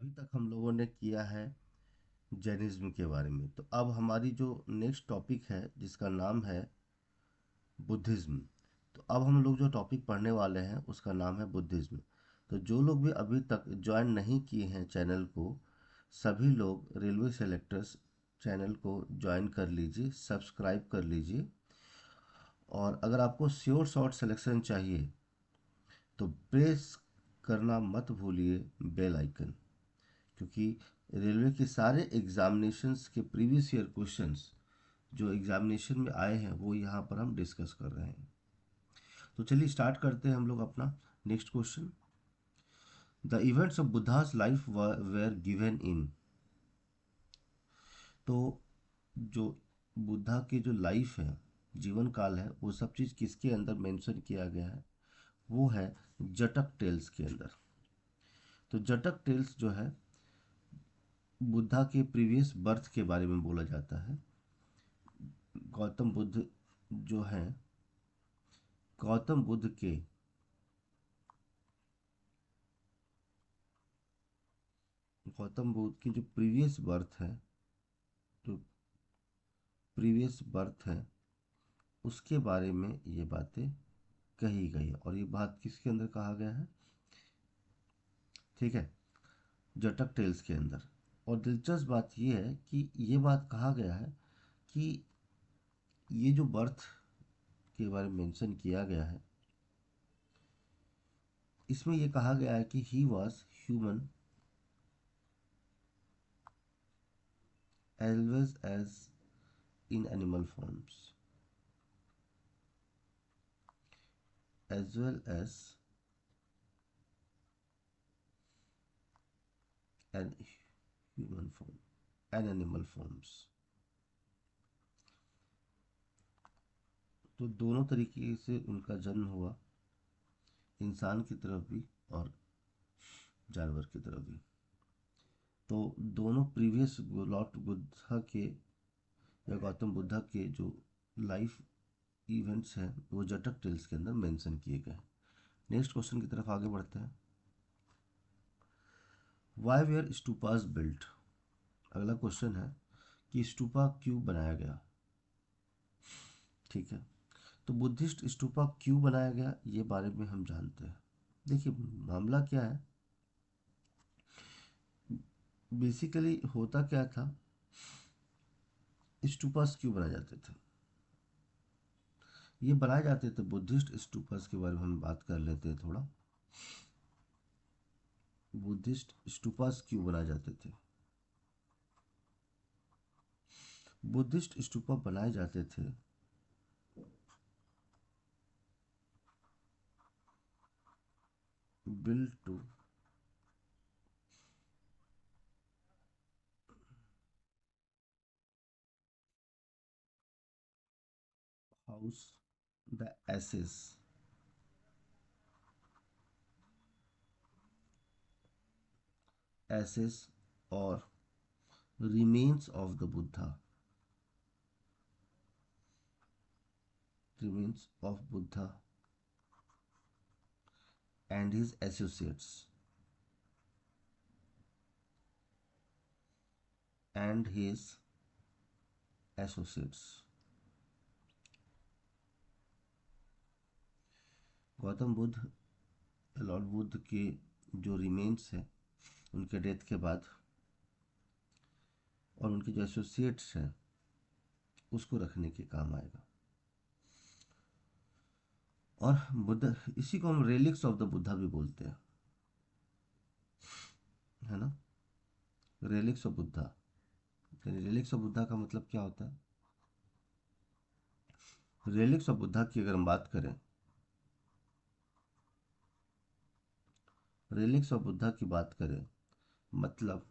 अभी तक हम लोगों ने किया है जैनिज्म के बारे में। तो अब हमारी जो नेक्स्ट टॉपिक है जिसका नाम है बुद्धिज़्म। तो अब हम लोग जो टॉपिक पढ़ने वाले हैं उसका नाम है बुद्धिज़्म। तो जो लोग भी अभी तक ज्वाइन नहीं किए हैं चैनल को, सभी लोग रेलवे सेलेक्टर्स चैनल को ज्वाइन कर लीजिए, सब्सक्राइब कर लीजिए। और अगर आपको श्योर शॉर्ट सिलेक्शन चाहिए तो प्रेस करना मत भूलिए बेल आइकन, क्योंकि रेलवे के सारे एग्जामिनेशंस के प्रीवियस ईयर क्वेश्चंस जो एग्जामिनेशन में आए हैं वो यहाँ पर हम डिस्कस कर रहे हैं। तो चलिए स्टार्ट करते हैं हम लोग अपना next question. The events of Buddha's life were given in. तो जो बुद्धा की जो लाइफ है, जीवन काल है, वो सब चीज़ किसके अंदर मेंशन किया गया है? वो है जटक टेल्स के अंदर। तो जटक टेल्स जो है बुद्धा के प्रीवियस बर्थ के बारे में बोला जाता है। गौतम बुद्ध जो हैं, गौतम बुद्ध के गौतम बुद्ध की जो प्रीवियस बर्थ है, जो प्रीवियस बर्थ है उसके बारे में ये बातें कही गई है। और ये बात किसके अंदर कहा गया है? ठीक है, जटक टेल्स के अंदर। और दिलचस्प बात ये है कि ये बात कहा गया है कि ये जो बर्थ के बारे में मेंशन किया गया है, इसमें ये कहा गया है कि he was human always as in animal forms as well as an human form and animal forms। तो दोनों तरीके से उनका जन्म हुआ, इंसान की तरफ भी और जानवर की तरफ भी। तो दोनों प्रीवियस लॉर्ड बुद्धा के या गौतम बुद्धा के जो लाइफ इवेंट्स हैं वो जटक टेल्स के अंदर मेंशन किए गए हैं। नेक्स्ट क्वेश्चन की तरफ आगे बढ़ते हैं। Why were stupas built. अगला क्वेश्चन है कि स्टूपा क्यों बनाया गया। ठीक है, तो बुद्धिस्ट स्तूपा क्यों बनाया गया ये बारे में हम जानते हैं। देखिए मामला क्या है, बेसिकली होता क्या था, स्तूपास क्यों बनाए जाते थे? ये बनाए जाते थे बुद्धिस्ट स्तूपास के बारे में हम बात कर लेते हैं थोड़ा। बुद्धिस्ट स्तूपास क्यों बनाए जाते थे? बुद्धिस्ट स्तूपा बनाए जाते थे build to house the ashes ashes और remains of the Buddha, remains of Buddha and his associates and his associates। Gautam Buddha, lord Buddha के जो रिमेन्स हैं उनके डेथ के बाद और उनके जो एसोसिएट्स हैं उसको रखने के काम आएगा। और बुद्ध, इसी को हम रेलिक्स ऑफ द बुद्धा भी बोलते हैं, है ना। Relics of Buddha, relics of Buddha का मतलब क्या होता है? रेलिक्स ऑफ बुद्धा की अगर हम बात करें, रेलिक्स ऑफ बुद्धा की बात करें मतलब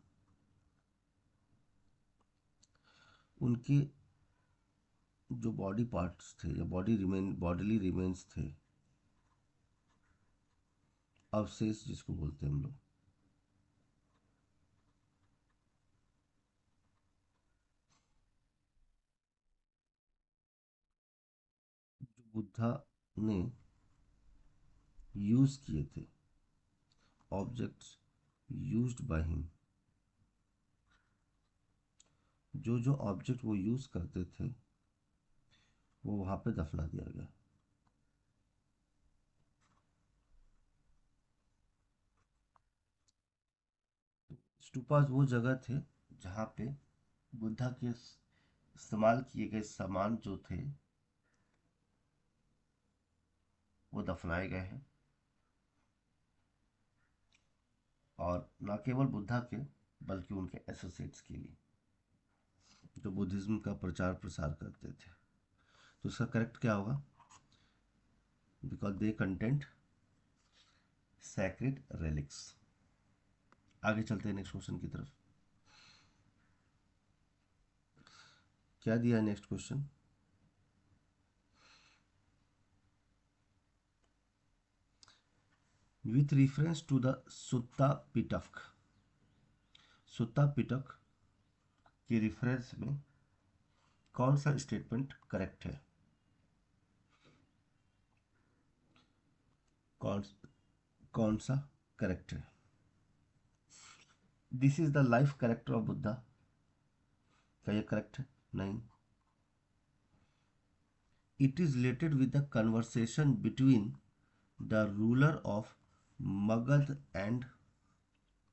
उनके जो बॉडी पार्ट्स थे या बॉडीली रिमेन्स थे, अवशेष जिसको बोलते हैं हम लोग, जो बुद्धा ने यूज किए थे, ऑब्जेक्ट्स यूज्ड बाय हिम, जो जो ऑब्जेक्ट वो यूज़ करते थे वो वहाँ पे दफना दिया गया। स्टूपास वो जगह थे जहाँ पे बुद्धा के इस्तेमाल किए गए सामान जो थे वो दफनाए गए हैं, और न केवल बुद्धा के बल्कि उनके एसोसिएट्स के लिए जो बुद्धिज्म का प्रचार प्रसार करते थे। तो इसका करेक्ट क्या होगा? Because they content sacred relics. आगे चलते हैं नेक्स्ट क्वेश्चन की तरफ। क्या दिया है next question? With reference to the Sutta Pitaka, Sutta Pitaka के रिफरेंस में कौन सा स्टेटमेंट करेक्ट है? कौन कौन सा करेक्ट है? This is the life character of Buddha, क्या ये करेक्ट है? नहीं। It is related with the conversation between the ruler of Magadh and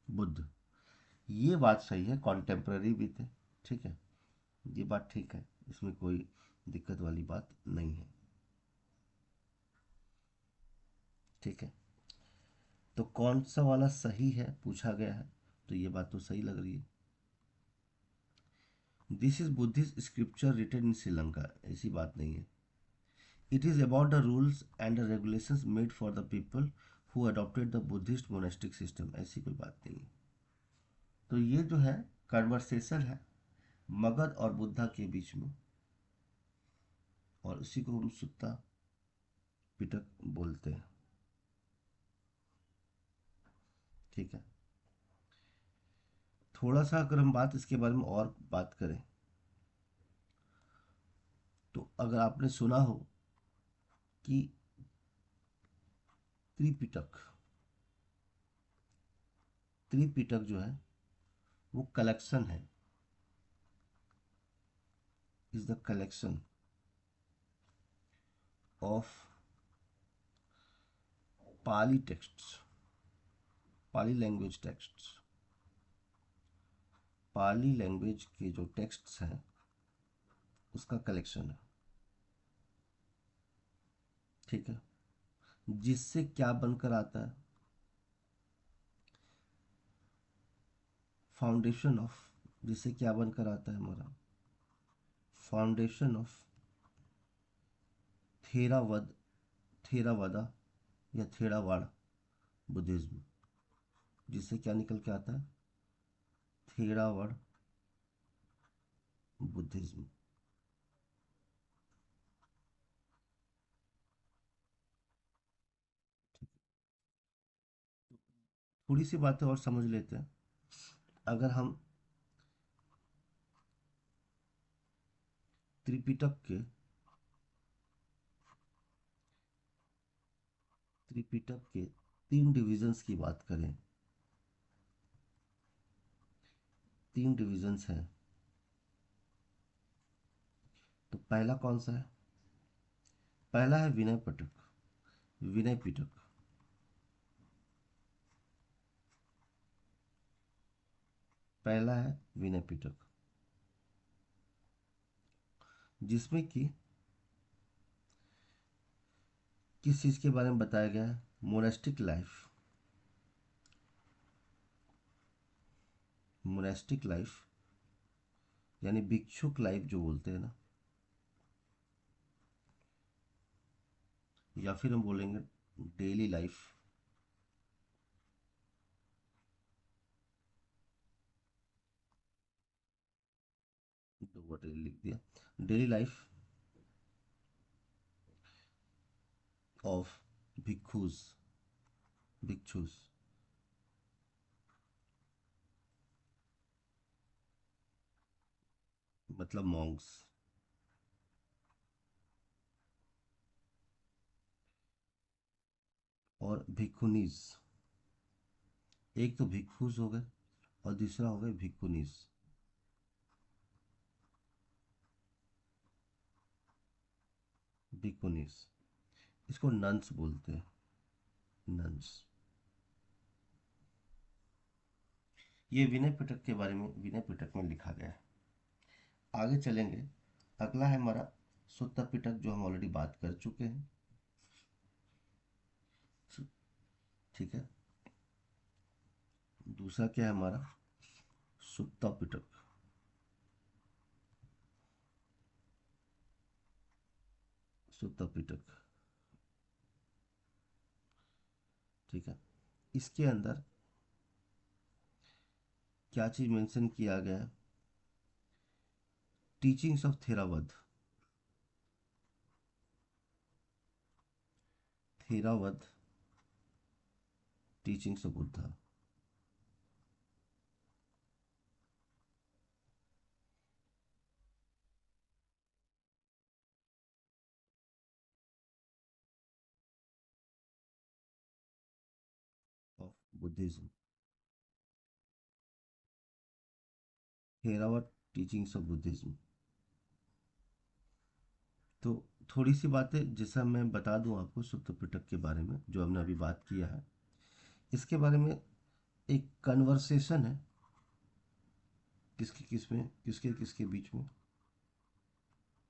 Buddha. ये बात सही है, कॉन्टेम्प्ररी भी थे, ठीक है, ये बात ठीक है, इसमें कोई दिक्कत वाली बात नहीं है, ठीक है। तो कौन सा वाला सही है पूछा गया है, तो ये बात तो सही लग रही है। This is Buddhist scripture written in Sri Lanka, ऐसी बात नहीं है। It is about the rules and regulations made for the people who adopted the Buddhist monastic system, ऐसी कोई बात नहीं है। तो ये जो है कन्वर्सेशन है मगध और बुद्धा के बीच में, और इसी को हम सुत्ता पिटक बोलते हैं, ठीक है। थोड़ा सा अगर हम बात इसके बारे में और बात करें, तो अगर आपने सुना हो कि त्रिपिटक, त्रिपिटक जो है वो कलेक्शन है, is the collection of Pali texts, Pali language texts, Pali language के जो टेक्स्ट्स हैं उसका कलेक्शन है, ठीक है। जिससे क्या बनकर आता है? फाउंडेशन ऑफ, जिससे क्या बनकर आता है हमारा? फाउंडेशन ऑफ थेरावद, थेरावादा या थेरावाड़ बुद्धिज्म, जिससे क्या निकल के आता है? थेरावाड़ बुद्धिज्म। थोड़ी सी बातें और समझ लेते हैं। अगर हम त्रिपिटक के, त्रिपिटक के तीन डिविजन्स की बात करें, तीन डिविजन्स हैं, तो पहला कौन सा है? पहला है विनय पिटक, विनय पिटक। पहला है विनय पिटक, जिसमें कि किस चीज़ के बारे में बताया गया है? मोनेस्टिक लाइफ, मोनेस्टिक लाइफ यानी भिक्षुक लाइफ जो बोलते हैं ना, या फिर हम बोलेंगे डेली लाइफ, दो वर्ड लिख दिया, daily life of bhikshus, bhikshus, मतलब मॉन्क्स। और भिक्षुनीज, एक तो भिक्षुस हो गए और दूसरा हो गए भिक्षुनीज। भिक्खुनीस, इसको नन्स बोलते हैं, नन्स। ये विनय पिटक के बारे में विनय पिटक में लिखा गया है। आगे चलेंगे, अगला है हमारा सुत्ता पिटक, जो हम ऑलरेडी बात कर चुके हैं। ठीक है, दूसरा क्या है हमारा, सुत्ता पिटक। सुत्ता पिटक, ठीक है, इसके अंदर क्या चीज मेंशन किया गया है, teachings of Theravada, Theravada teachings of Buddha. Of Buddhism, Theravada teachings of Buddhism. तो थोड़ी सी बातें जैसा मैं बता दूं आपको सुत्ता पिटक के बारे में, जो हमने अभी बात किया है, इसके बारे में एक कन्वर्सेशन है, किसके किसके बीच में,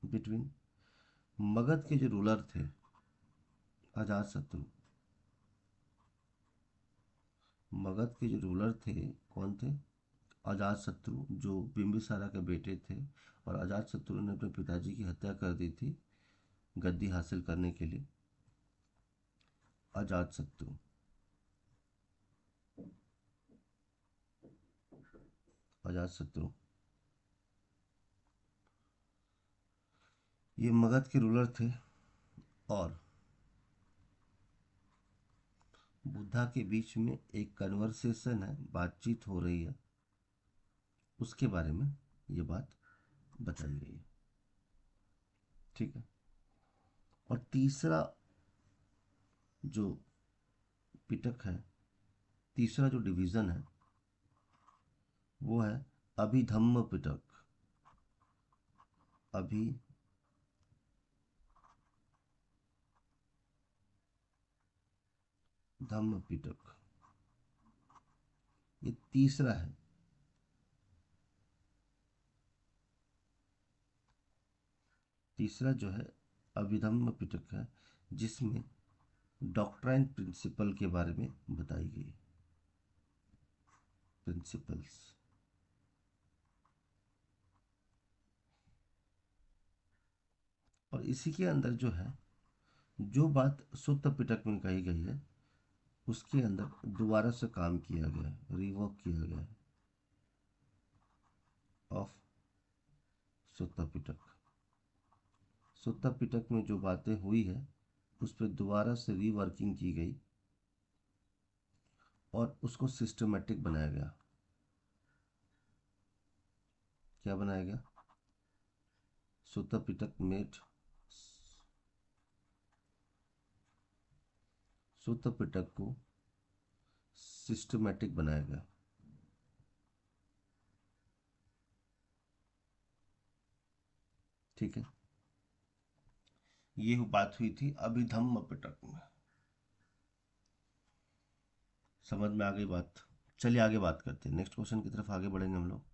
बिटवीन मगध के जो रूलर थे, अजात शत्रु। मगध के जो रूलर थे, कौन थे, अजात शत्रु, जो बिंबिसारा के बेटे थे, और अजात शत्रु ने अपने पिताजी की हत्या कर दी थी गद्दी हासिल करने के लिए। अजात शत्रु, अजात शत्रु ये मगध के रूलर थे, और बुद्धा के बीच में एक कन्वर्सेशन है, बातचीत हो रही है, उसके बारे में ये बात बताई गई है। ठीक है, और तीसरा जो पिटक है, तीसरा जो डिवीजन है, वो है अभिधम्म पिटक। अभिधम्म पिटक, ये तीसरा है। तीसरा जो है अभिधम्म पिटक है, जिसमें डॉक्ट्राइन प्रिंसिपल के बारे में बताई गई, प्रिंसिपल्स। और इसी के अंदर जो है, जो बात सुत्ता पिटक में कही गई है, उसके अंदर दोबारा से काम किया गया है, रिवॉक किया गया है, ऑफ सुत्ता पिटक। सुत्ता पिटक में जो बातें हुई है, उस पर दोबारा से रीवर्किंग की गई और उसको सिस्टमेटिक बनाया गया। क्या बनाया गया, सुत्ता पिटक मेड, सुत्ता पिटक को सिस्टमेटिक बनाया गया। ठीक है, ये बात हुई थी अभिधम्म पिटक में। समझ में आ गई बात। चलिए आगे बात करते हैं, नेक्स्ट क्वेश्चन की तरफ आगे बढ़ेंगे हम लोग।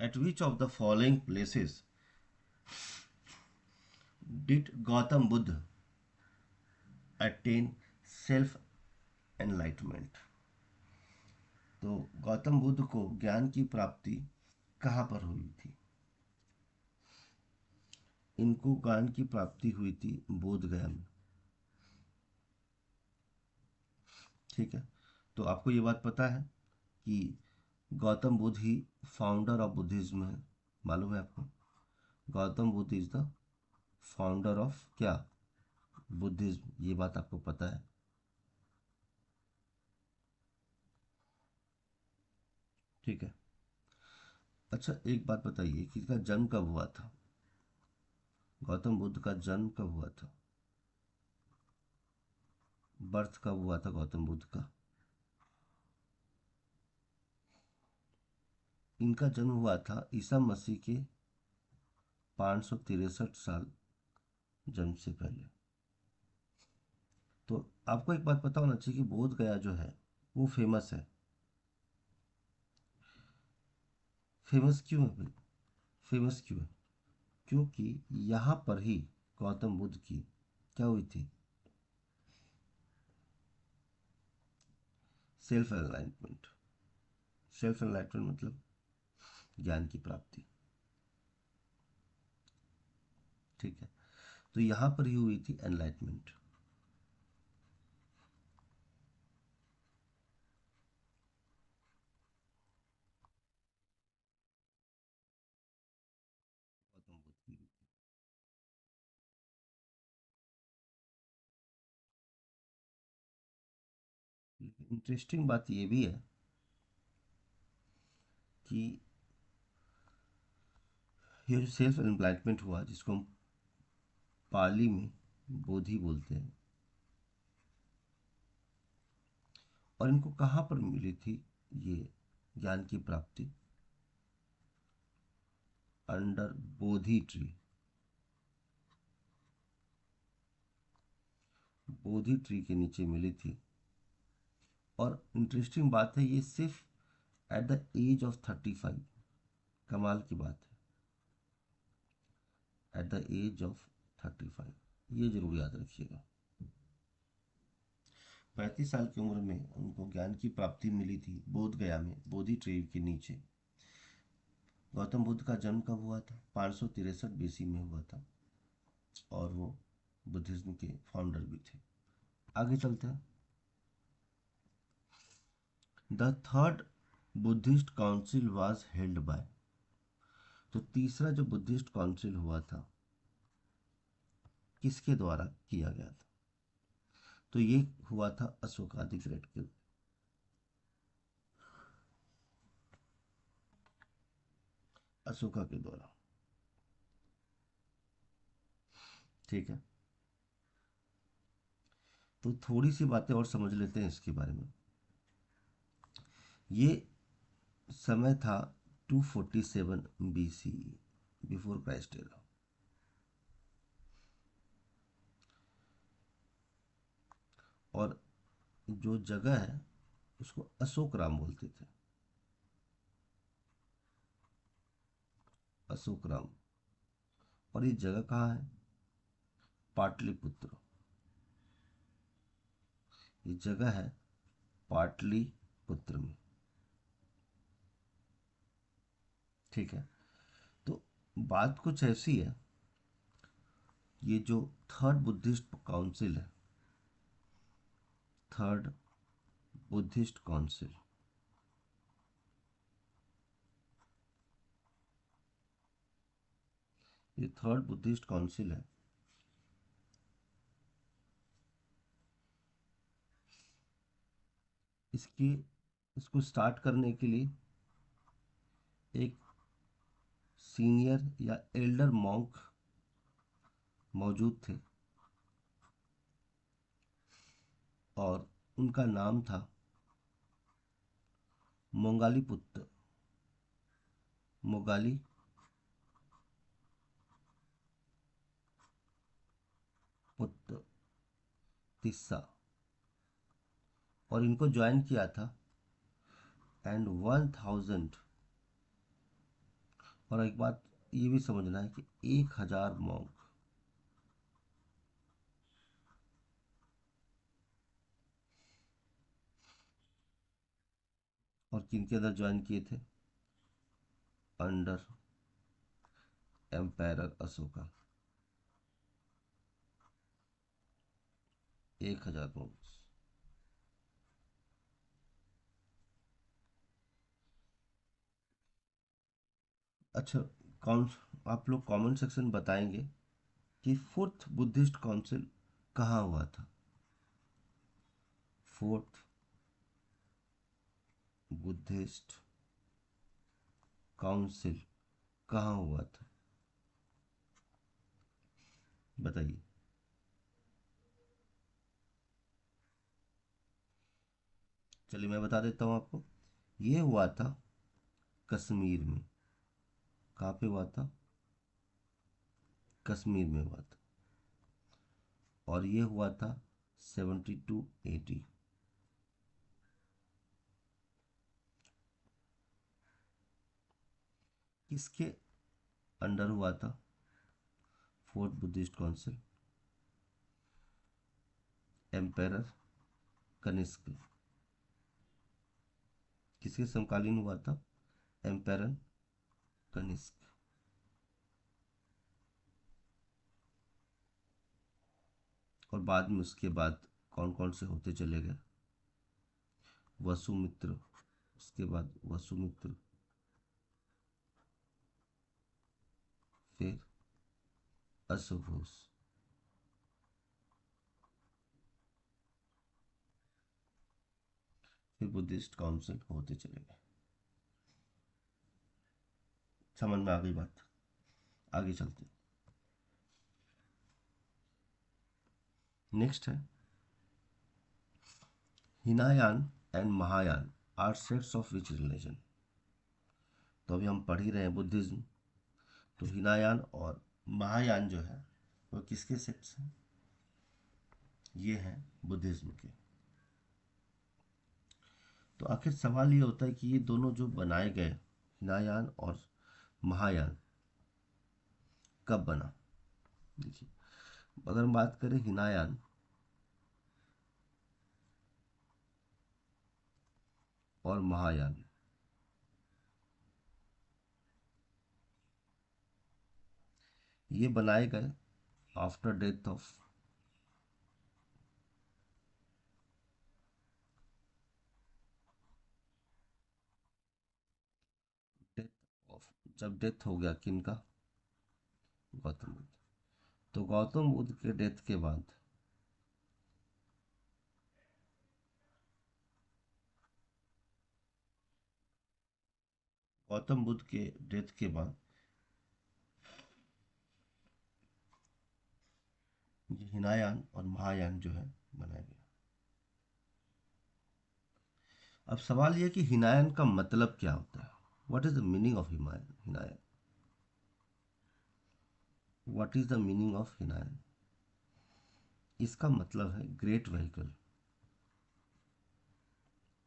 At which of the following places did Gautam Buddha attain self enlightenment? तो गौतम बुद्ध को ज्ञान की प्राप्ति कहाँ पर हुई थी? इनको ज्ञान की प्राप्ति हुई थी बोध गया में। ठीक है, तो आपको ये बात पता है कि गौतम बुद्ध ही फाउंडर ऑफ बुद्धिज्म है, मालूम है आपको? Gautam Buddha is the founder of क्या, बुद्धिज्म, ये बात आपको पता है? ठीक है, अच्छा एक बात बताइए कि इसका जन्म कब हुआ था? गौतम बुद्ध का जन्म कब हुआ था? बर्थ कब हुआ था गौतम बुद्ध का? इनका जन्म हुआ था ईसा मसीह के 563 साल जन्म से पहले। तो आपको एक बात पता होना चाहिए कि बोध गया जो है वो फेमस है। फेमस क्यों है भाई? फेमस क्यों है? क्योंकि यहाँ पर ही गौतम बुद्ध की क्या हुई थी? Self enlightenment. सेल्फ एनलाइटमेंट मतलब ज्ञान की प्राप्ति। ठीक है, तो यहाँ पर ही हुई थी एनलाइटमेंट। गौतम बुद्ध की। इंटरेस्टिंग बात ये भी है कि ये जो सेल्फ एनलाइटमेंट हुआ, जिसको हम पाली में बोधि बोलते हैं, और इनको कहाँ पर मिली थी ये ज्ञान की प्राप्ति? अंडर बोधि ट्री। बोधि ट्री के नीचे मिली थी। और इंटरेस्टिंग बात है, ये सिर्फ एट द एज ऑफ 35। कमाल की बात है, एट द एज ऑफ 35। ये जरूर याद रखिएगा। 35 साल की उम्र में उनको ज्ञान की प्राप्ति मिली थी बोध गया में, बोधि ट्री के नीचे। गौतम बुद्ध का जन्म कब हुआ था? 563 BC में हुआ था। और वो बुद्धिज्म के फाउंडर भी थे। आगे चलते हैं। The third Buddhist council was held by. तो तीसरा जो बुद्धिस्ट काउंसिल हुआ था, किसके द्वारा किया गया था? तो ये हुआ था अशोकादि ग्रेट के। अशोका के द्वारा। ठीक है, तो थोड़ी सी बातें और समझ लेते हैं इसके बारे में। ये समय था 247 BC, बिफोर क्राइस्ट एरा। और जो जगह है उसको अशोक राम बोलते थे। अशोक राम। और ये जगह कहाँ है? पाटलिपुत्र। ये जगह है पाटलिपुत्र में। ठीक है, तो बात कुछ ऐसी है, ये जो थर्ड बुद्धिस्ट काउंसिल है, थर्ड बुद्धिस्ट काउंसिल, ये थर्ड बुद्धिस्ट काउंसिल है। इसकी इसको स्टार्ट करने के लिए एक सीनियर या एल्डर मॉन्क मौजूद थे, और उनका नाम था मोगालीपुत्र। मोगाली पुत्र तिस्सा। और इनको ज्वाइन किया था एंड 1000। और एक बात ये भी समझना है कि 1000 मॉन्क। और किनके अंदर ज्वाइन किए थे? Under empire Ashoka. 1000 मॉन्क्स। अच्छा, कौन, आप लोग कमेंट सेक्शन बताएंगे कि फोर्थ बुद्धिस्ट काउंसिल कहाँ हुआ था? फोर्थ बुद्धिस्ट काउंसिल कहाँ हुआ था? बताइए। चलिए मैं बता देता हूँ आपको। ये हुआ था कश्मीर में। कहाँ पे हुआ था? कश्मीर में हुआ था। और ये हुआ था 72 AD। किसके अंडर हुआ था? Fourth Buddhist council, emperor Kanishka. किसके समकालीन हुआ था? एम्पेरर कनिष्क। और बाद में उसके बाद कौन कौन से होते चले गए? वसुमित्र, उसके बाद वसुमित्र, फिर अशोघोष। फिर बुद्धिस्ट काउंसिल होते चले गए। समझ में आ गई बात? आगे चलते। नेक्स्ट है Hinayana and Mahayana are sects of which religion. तो अभी हम पढ़ ही रहे हैं बुद्धिज्म। तो हिनायान और महायान जो है वो किसके सेट्स हैं? ये हैं बुद्धिज्म के। तो आखिर सवाल ये होता है कि ये दोनों जो बनाए गए हिनायान और महायान कब बना? देखिए, अगर हम बात करें हिनायान और महायान, ये बनाए गए after death of death of जब डेथ हो गया किनका? गौतम बुद्ध। तो गौतम बुद्ध के डेथ के बाद गौतम बुद्ध के डेथ के बाद ये हिनायान और महायान जो है बनाया गया। अब सवाल यह कि हिनायन का मतलब क्या होता है? What is the meaning of Hinayana? What is the meaning of Hinayana? इसका मतलब है ग्रेट व्हीकल।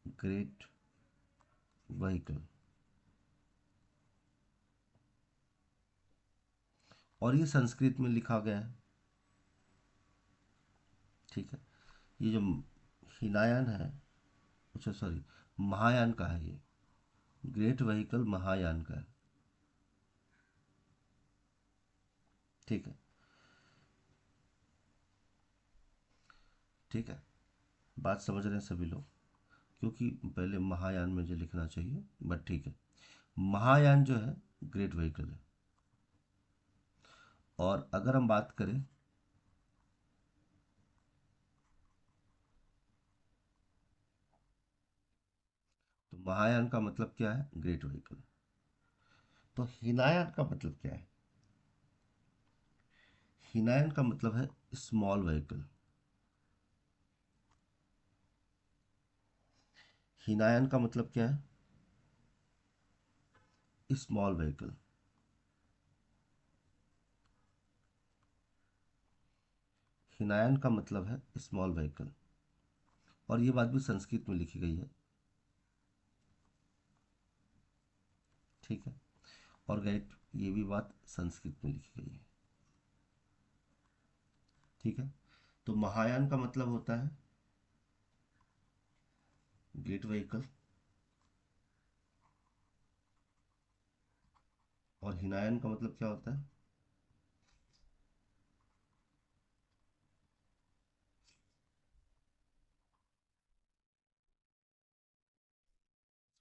Great vehicle. और ये संस्कृत में लिखा गया है। ठीक है। ये जो हिनायन है, अच्छा सॉरी, महायान का है ये। ग्रेट व्हीकल महायान का है। ठीक है। ठीक है, बात समझ रहे हैं सभी लोग? क्योंकि पहले महायान में जो लिखना चाहिए, बट ठीक है। महायान जो है ग्रेट व्हीकल है। और अगर हम बात करें तो महायान का मतलब क्या है? Great vehicle. तो हिनायन का मतलब क्या है? हिनायन का मतलब है स्मॉल व्हीकल। हिनायन का मतलब क्या है? Small vehicle. हिनायन का मतलब है स्मॉल व्हीकल। और ये बात भी संस्कृत में लिखी गई है। ठीक है। और गाइड, ये भी बात संस्कृत में लिखी गई है। ठीक है। तो महायान का मतलब होता है ग्रेट व्हीकल। और हिनायन का मतलब क्या होता है?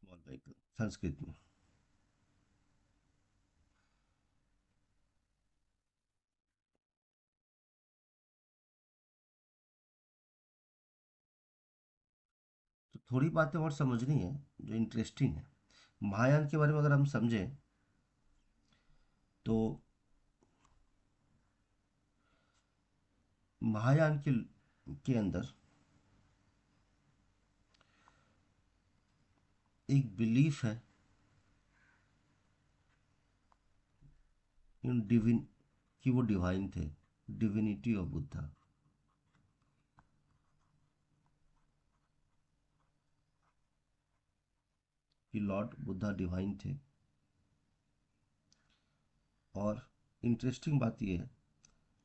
स्मॉल व्हीकल संस्कृत में। तो थोड़ी बातें और समझनी है जो इंटरेस्टिंग है। महायान के बारे में अगर हम समझें तो महायान के अंदर एक बिलीफ है इन डिविन कि वो डिवाइन थे, डिविनिटी ऑफ बुद्धा। कि लॉर्ड बुद्धा डिवाइन थे। और इंटरेस्टिंग बात यह है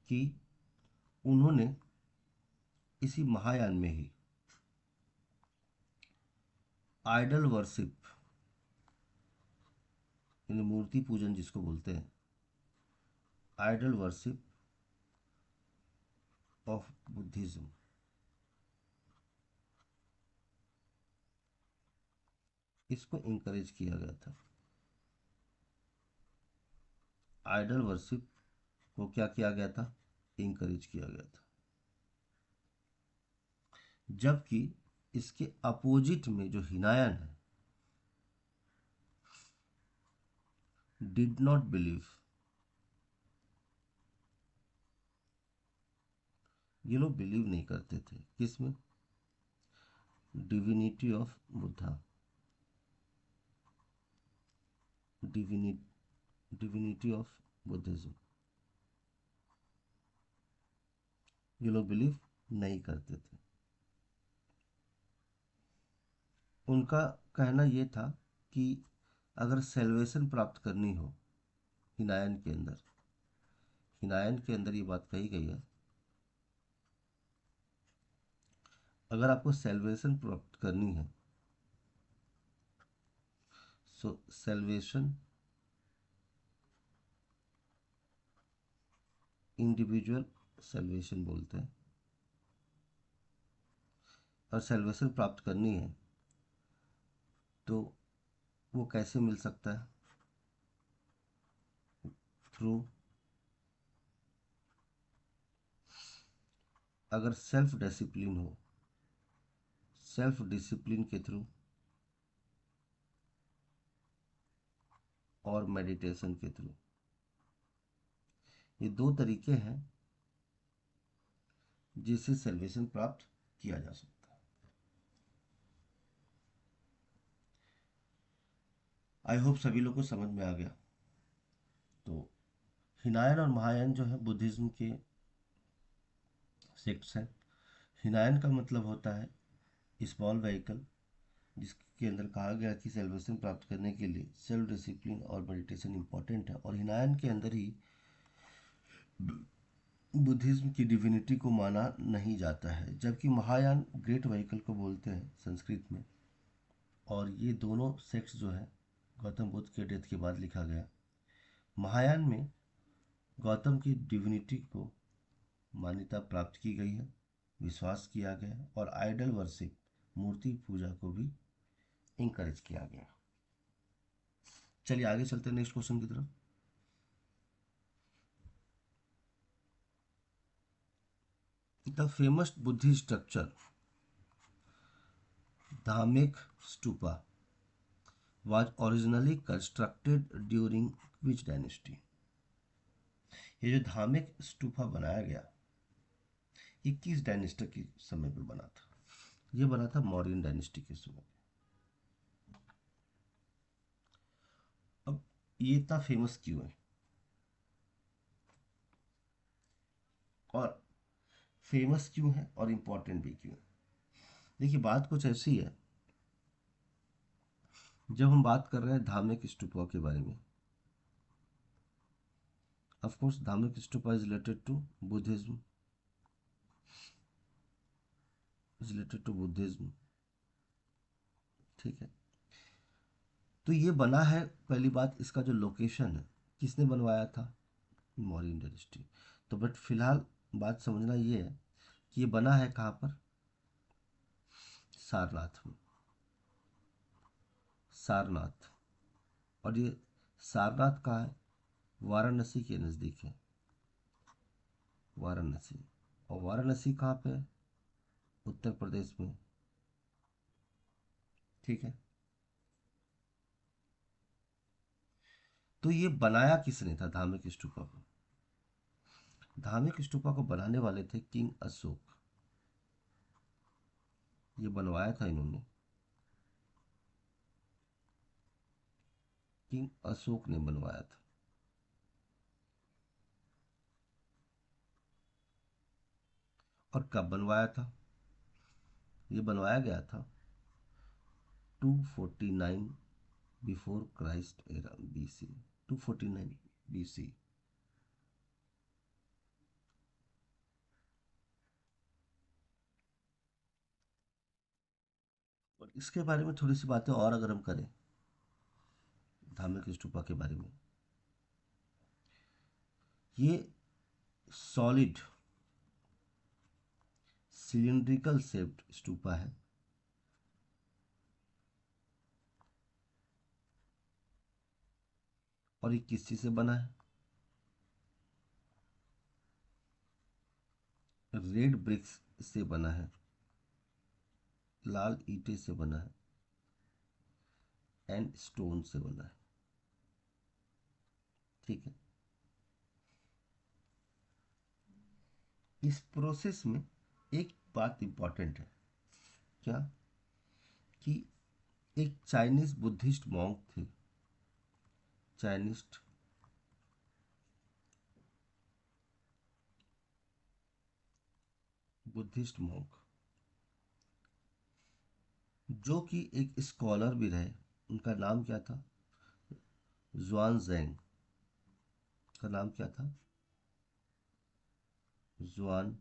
कि उन्होंने इसी महायान में ही आइडल वर्शिप, यानी मूर्ति पूजन जिसको बोलते हैं, आइडल वर्शिप ऑफ बुद्धिज्म, इसको इंकरेज किया गया था। आइडल वर्शिप को क्या किया गया था? इंकरेज किया गया था। जबकि इसके अपोजिट में जो हिनायन है, डिड नॉट बिलीव, ये लोग बिलीव नहीं करते थे किसमें? Divinity of Buddha, divinity of Buddhism, ये लोग बिलीव नहीं करते थे। उनका कहना यह था कि अगर सेल्वेशन प्राप्त करनी हो, हिनायन के अंदर ये बात कही गई है, अगर आपको सेल्वेशन प्राप्त करनी है, सो सेल्वेशन इंडिविजुअल सेल्वेशन बोलते हैं, और सेल्वेशन प्राप्त करनी है तो वो कैसे मिल सकता है? थ्रू, अगर सेल्फ डिसिप्लिन हो, सेल्फ डिसिप्लिन के थ्रू और मेडिटेशन के थ्रू, ये दो तरीके हैं जिससे सेल्वेशन प्राप्त किया जा सकता है। आई होप सभी लोग को समझ में आ गया। तो हिनायन और महायान जो है बुद्धिज्म के सेक्ट्स हैं। हिनायन का मतलब होता है स्मॉल व्हीकल, जिसके अंदर कहा गया कि सेल्वेशन प्राप्त करने के लिए सेल्फ डिसिप्लिन और मेडिटेशन इंपॉर्टेंट है, और हिनायन के अंदर ही बुद्धिज्म की डिविनिटी को माना नहीं जाता है। जबकि महायान ग्रेट व्हीकल को बोलते हैं संस्कृत में, और ये दोनों सेक्ट्स जो है गौतम बुद्ध के डेथ के बाद लिखा गया। महायान में गौतम की डिविनिटी को मान्यता प्राप्त की गई है, विश्वास किया गया, और आइडल वर्शिप, मूर्ति पूजा को भी इंकरेज किया गया। चलिए आगे चलते हैं नेक्स्ट क्वेश्चन की तरफ। The famous Buddhist structure Dhamek stupa was originally constructed during which dynasty? ये जो धामिक स्तूपा बनाया गया, 21 डायनेस्टी के समय पे बना था। ये बना था मौर्यन डायनेस्टी के समय। अब ये इतना फेमस क्यों है, और फेमस क्यों है और इम्पोर्टेंट भी क्यों है? देखिए बात कुछ ऐसी है, जब हम बात कर रहे हैं धार्मिक स्तूपों के बारे में, ऑफ कोर्स धार्मिक stupa is related to Buddhism, ठीक है। तो ये बना है, पहली बात इसका जो लोकेशन है, किसने बनवाया था? मौर्यन डायनेस्टी। तो बट फिलहाल बात समझना ये है कि ये बना है कहाँ पर? सारनाथ में, सारनाथ। और ये सारनाथ कहाँ है? वाराणसी के नज़दीक है, वाराणसी। और वाराणसी कहाँ पे है? उत्तर प्रदेश में, ठीक है। तो ये बनाया किसने था धार्मिक स्तूपा को? धार्मिक स्तूपा को बनाने वाले थे किंग अशोक। ये बनवाया था इन्होंने, किंग अशोक ने बनवाया था। और कब बनवाया था? ये बनवाया गया था 249 before Christ era BC, 249 BC। और इसके बारे में थोड़ी सी बातें और अगर हम करें धार्मिक स्तूपा के बारे में, ये सॉलिड सिलिंड्रिकल शेप्ड स्तूपा है और ये किस चीज से बना है? रेड ब्रिक्स से बना है, लाल ईंटे से बना है एंड स्टोन से बना है। ठीक है। इस प्रोसेस में एक बात इंपॉर्टेंट है, क्या? कि एक चाइनीज बुद्धिस्ट मॉन्क थे, चाइनीज बुद्धिस्ट मॉन्क, जो कि एक स्कॉलर भी रहे। उनका नाम क्या था? जुआन जेंग। का नाम क्या था? जुआन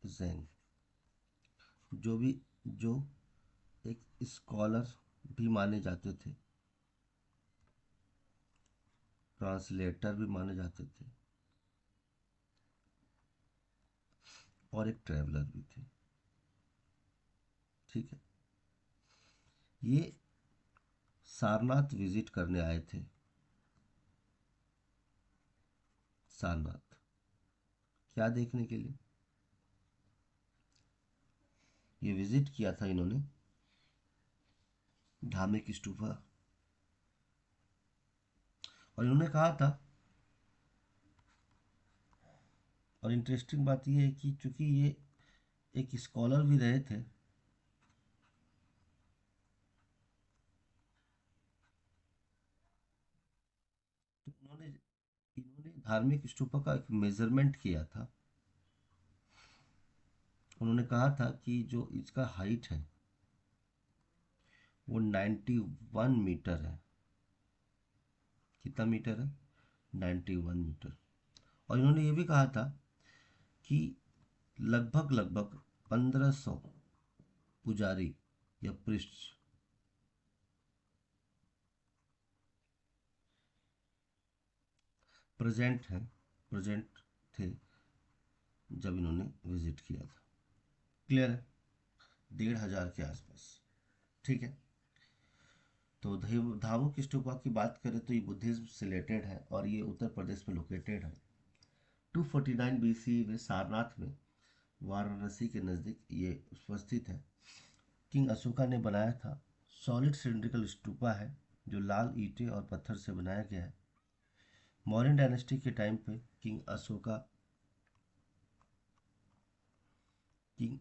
जेंग। जो भी जो एक स्कॉलर भी माने जाते थे, ट्रांसलेटर भी माने जाते थे और एक ट्रैवलर भी थे। ठीक है। ये सारनाथ विजिट करने आए थे। सारनाथ क्या देखने के लिए? ये विजिट किया था इन्होंने धार्मिक स्तूपा। और इन्होंने कहा था, और इंटरेस्टिंग बात यह है कि चूंकि ये एक स्कॉलर भी रहे थे, तो इन्होंने इन्होंने धार्मिक स्तूपा का एक मेजरमेंट किया था। उन्होंने कहा था कि जो इसका हाइट है वो 91 मीटर है। कितना मीटर है? 91 मीटर। और इन्होंने ये भी कहा था कि लगभग लगभग 1500 पुजारी या प्रिस्ट प्रेजेंट थे जब इन्होंने विजिट किया था। क्लियर है? 1500 के आसपास। ठीक है। तो धामुक स्तूपा की बात करें तो ये बुद्धिज्म से रिलेटेड है और ये उत्तर प्रदेश में लोकेटेड है। 249 BC में सारनाथ में वाराणसी के नज़दीक ये उपस्थित है। किंग अशोका ने बनाया था। सॉलिड सिलिंड्रिकल स्तूपा है जो लाल ईंटें और पत्थर से बनाया गया है। मौर्यन डायनेस्टी के टाइम पे किंग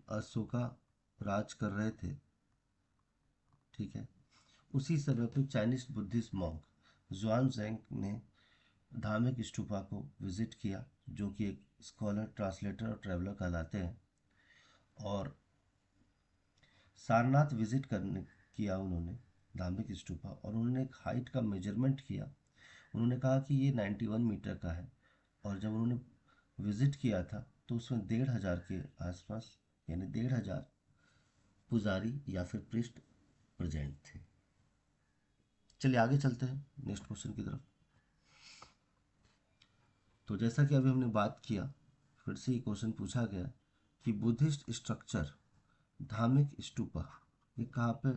अशोका राज कर रहे थे। ठीक है। उसी समय पे चाइनीज बुद्धिस्ट मॉन्क जुआन जेंग ने धार्मिक स्तूपा को विजिट किया, जो कि एक स्कॉलर, ट्रांसलेटर और ट्रैवलर कहलाते हैं। और सारनाथ विजिट करने किया उन्होंने धार्मिक स्तूपा, और उन्होंने एक हाइट का मेजरमेंट किया। उन्होंने कहा कि ये 91 मीटर का है। और जब उन्होंने विजिट किया था तो उसमें 1500 के आसपास, यानी 1500 पुजारी या फिर प्रिस्ट प्रेजेंट थे। चलिए आगे चलते हैं नेक्स्ट क्वेश्चन की तरफ। तो जैसा कि अभी हमने बात किया, फिर से ये क्वेश्चन पूछा गया कि बुद्धिस्ट स्ट्रक्चर धार्मिक स्तूपा ये कहाँ पे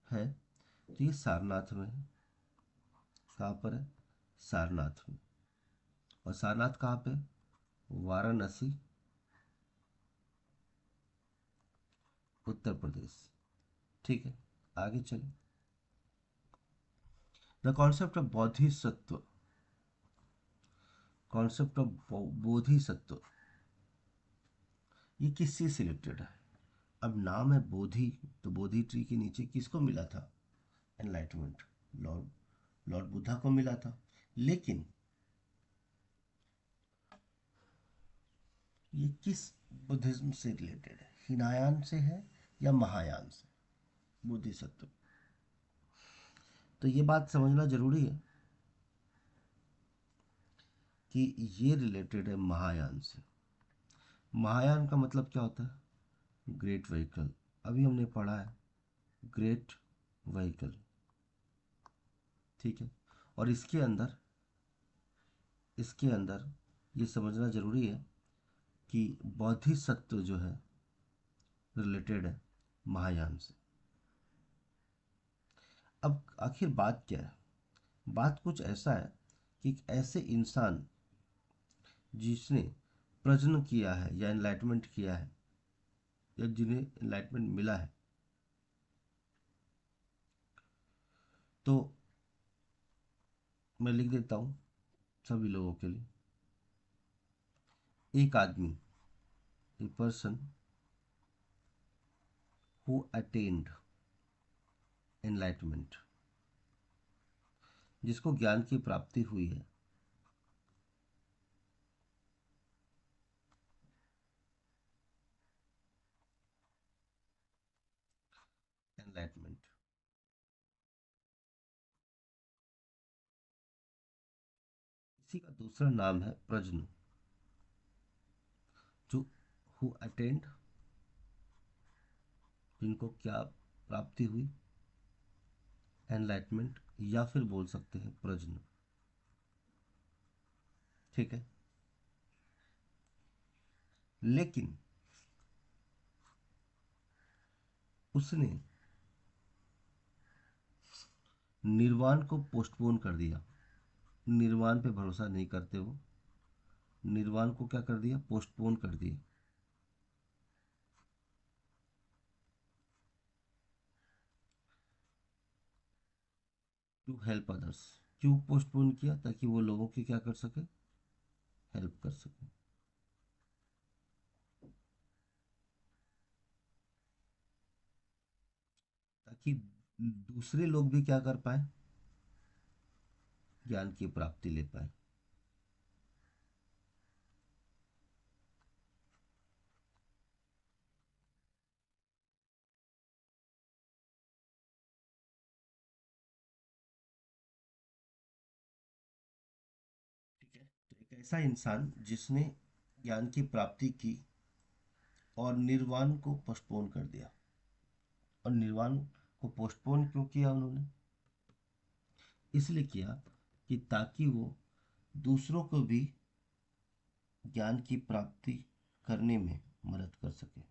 है? तो ये सारनाथ में है। कहाँ पर है? सारनाथ में। और सारनाथ कहाँ पे? वाराणसी, उत्तर प्रदेश। ठीक है। आगे चलें। The concept of Bodhisattva, concept of Bodhisattva ये किस चीज से रिलेटेड है? अब नाम है बोधि, तो बोधि ट्री के नीचे किसको मिला था? एनलाइटमेंट, लॉर्ड लॉर्ड बुद्धा को मिला था। लेकिन ये किस बुद्धिज्म से रिलेटेड है? हिनायान से है या महायान से? बोधिसत्व। तो ये बात समझना जरूरी है कि ये रिलेटेड है महायान से। महायान का मतलब क्या होता है? Great vehicle. अभी हमने पढ़ा है ग्रेट व्हीकल, ठीक है। और इसके अंदर ये समझना जरूरी है कि बोधिसत्व जो है रिलेटेड है महायान से। अब आखिर बात क्या है? बात कुछ ऐसा है कि एक ऐसे इंसान जिसने प्रजन किया है या एनलाइटमेंट किया है या जिन्हें एनलाइटमेंट मिला है, तो मैं लिख देता हूँ सभी लोगों के लिए। एक आदमी, a person who attend enlightenment, जिसको ज्ञान की प्राप्ति हुई है, एनलाइटमेंट। इसी का दूसरा नाम है प्रज्ञ। जो हु अटेंड, जिनको क्या प्राप्ति हुई? एनलाइटमेंट, या फिर बोल सकते हैं प्रज्ञ, ठीक है। लेकिन उसने निर्वाण को पोस्टपोन कर दिया। निर्वाण पे भरोसा नहीं करते वो, निर्वाण को क्या कर दिया? पोस्टपोन कर दिया। To help others. क्यों पोस्टपोन किया? ताकि वो लोगों की क्या कर सके? हेल्प कर सके। ताकि दूसरे लोग भी क्या कर पाए? ज्ञान की प्राप्ति ले पाए। ठीक है। तो एक ऐसा इंसान जिसने ज्ञान की प्राप्ति की और निर्वाण को पोस्टपोन कर दिया। और निर्वाण को पोस्टपोन क्यों किया उन्होंने? इसलिए किया कि ताकि वो दूसरों को भी ज्ञान की प्राप्ति करने में मदद कर सके।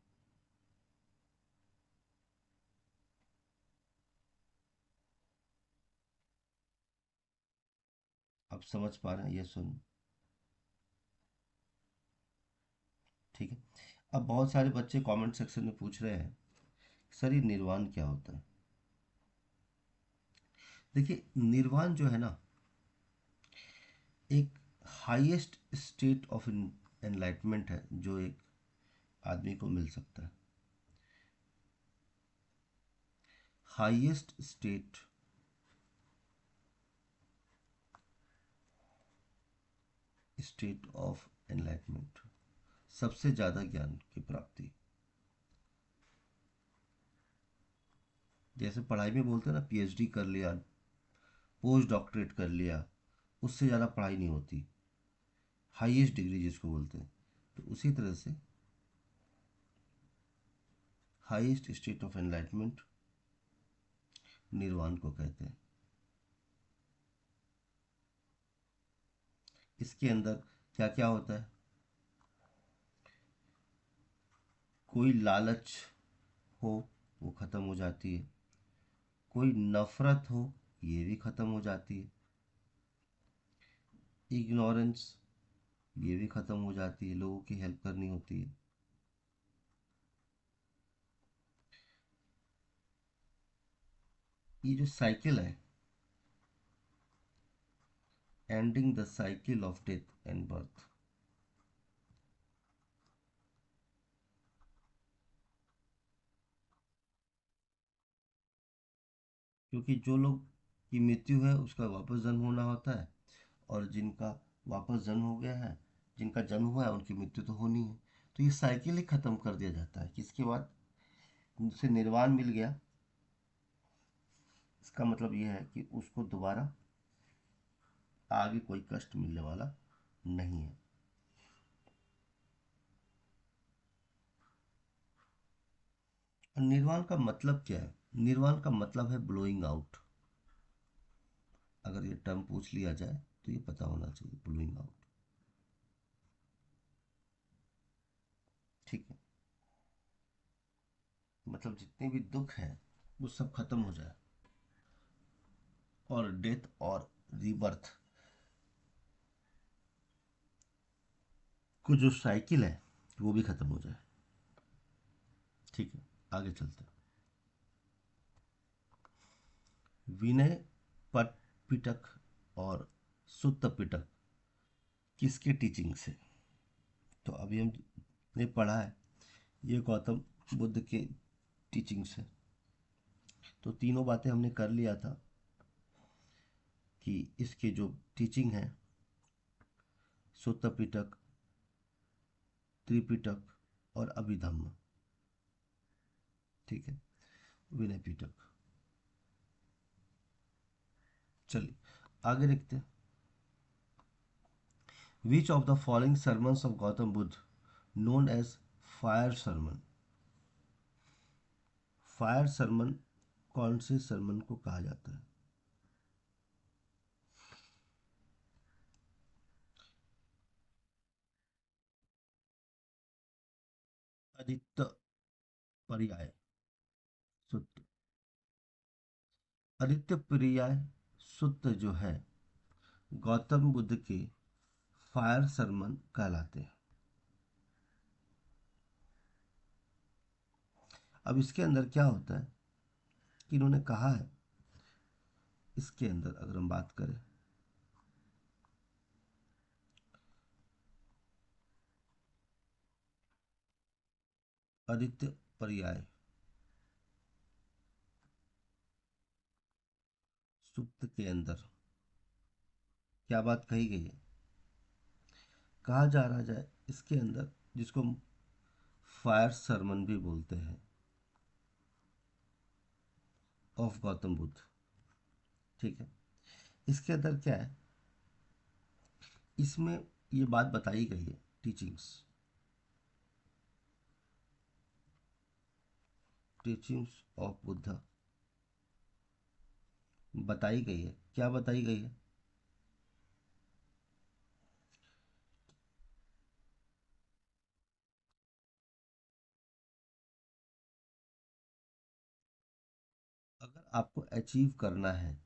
आप समझ पा रहे हैं? ये सुन, ठीक है। अब बहुत सारे बच्चे कमेंट सेक्शन में पूछ रहे हैं, सर ये निर्वाण क्या होता है? देखिए, निर्वाण जो है ना, एक हाईएस्ट स्टेट ऑफ एनलाइटमेंट है जो एक आदमी को मिल सकता है। हाईएस्ट स्टेट ऑफ एनलाइटमेंट, सबसे ज़्यादा ज्ञान की प्राप्ति। जैसे पढ़ाई में बोलते हैं ना, पीएचडी कर लिया, पोस्ट डॉक्टरेट कर लिया, उससे ज़्यादा पढ़ाई नहीं होती। हाईएस्ट डिग्री जिसको बोलते हैं, तो उसी तरह से हाईएस्ट स्टेट ऑफ एनलाइटमेंट निर्वाण को कहते हैं। इसके अंदर क्या क्या होता है? कोई लालच हो वो ख़त्म हो जाती है, कोई नफरत हो ये भी ख़त्म हो जाती है, इग्नोरेंस ये भी ख़त्म हो जाती है, लोगों की हेल्प करनी होती है। ये जो साइकिल है, ending the cycle of death and birth, क्योंकि जो लोग की मृत्यु है उसका वापस जन्म होना होता है, और जिनका वापस जन्म हो गया है, जिनका जन्म हुआ है, उनकी मृत्यु तो होनी है। तो ये साइकिल ही खत्म कर दिया जाता है, किसके बाद उसे निर्वाण मिल गया। इसका मतलब यह है कि उसको दोबारा आगे कोई कष्ट मिलने वाला नहीं है। और निर्वाण का मतलब क्या है? निर्वाण का मतलब है ब्लोइंग आउट। अगर ये टर्म पूछ लिया जाए तो ये पता होना चाहिए, ब्लोइंग आउट। ठीक है, मतलब जितने भी दुख हैं वो सब खत्म हो जाए, और डेथ और रीबर्थ को जो साइकिल है वो भी खत्म हो जाए। ठीक है, आगे चलते हैं। विनय पिटक और सुत्त पिटक किसके टीचिंग से? तो अभी हमने पढ़ा है ये गौतम बुद्ध के टीचिंग से। तो तीनों बातें हमने कर लिया था कि इसके जो टीचिंग है, सुत्त पिटक, त्रिपिटक और अभिधम्म। ठीक है, विनय पिटक। चलिए आगे देखते हैं। Which of the following sermons of Gautam Buddha known as fire sermon? Fire sermon कौन से sermon को कहा जाता है? आदित्य पर्याय सुत्त। आदित्य पर्याय सुत्त जो है गौतम बुद्ध के फायर sermon कहलाते हैं। अब इसके अंदर क्या होता है कि इन्होंने कहा है, इसके अंदर अगर हम बात करें, आदित्य पर्याय सुक्त के अंदर क्या बात कही गई है? कहा जा रहा है इसके अंदर, जिसको हम फायर सरमन भी बोलते हैं, ऑफ गौतम बुद्ध। ठीक है, इसके अंदर क्या है, इसमें ये बात बताई गई है, टीचिंग्स टीचिंग्स ऑफ बुद्धा बताई गई है। क्या बताई गई है? अगर आपको अचीव करना है,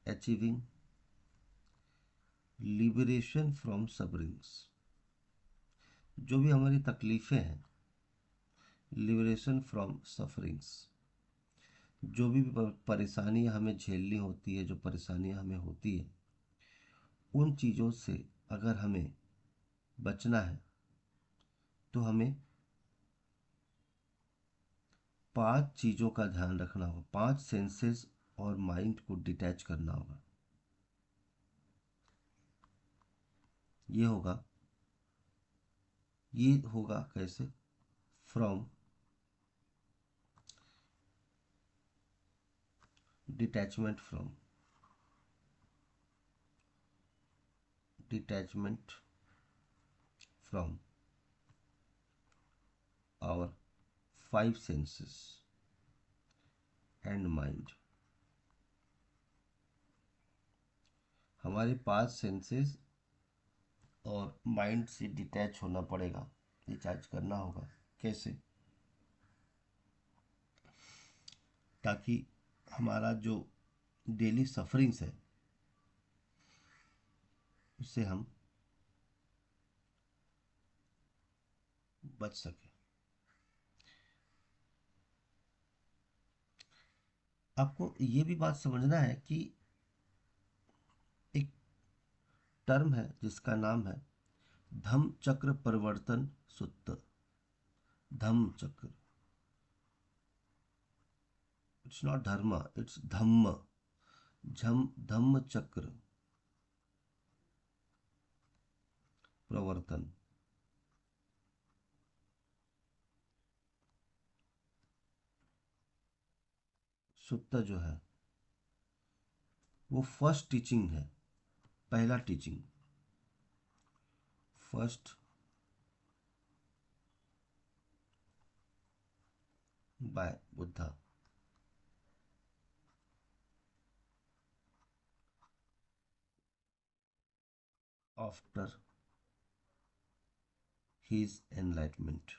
अचीविंग लिबरेशन फ्रॉम सफरिंग्स, जो भी हमारी तकलीफ़ें हैं, लिबरेशन फ्रॉम सफरिंग्स, जो भी परेशानियां हमें झेलनी होती है, जो परेशानियां हमें होती है, उन चीज़ों से अगर हमें बचना है तो हमें 5 चीज़ों का ध्यान रखना होगा। 5 सेंसेस और माइंड को डिटैच करना होगा। ये होगा, ये होगा कैसे? From detachment from, detachment from our 5 senses and mind. हमारे 5 सेंसेस और माइंड से डिटैच होना पड़ेगा, डिटैच करना होगा। कैसे? ताकि हमारा जो डेली सफरिंग्स है उससे हम बच सके। आपको ये भी बात समझना है कि एक टर्म है जिसका नाम है धम्म चक्र परिवर्तन सूत्र। धम्म चक्र, इट्स नॉट धर्म, इट्स धम्म। धम्म चक्र प्रवर्तन। सुत्ता जो है वो फर्स्ट टीचिंग है, पहला teaching, first by Buddha after his enlightenment.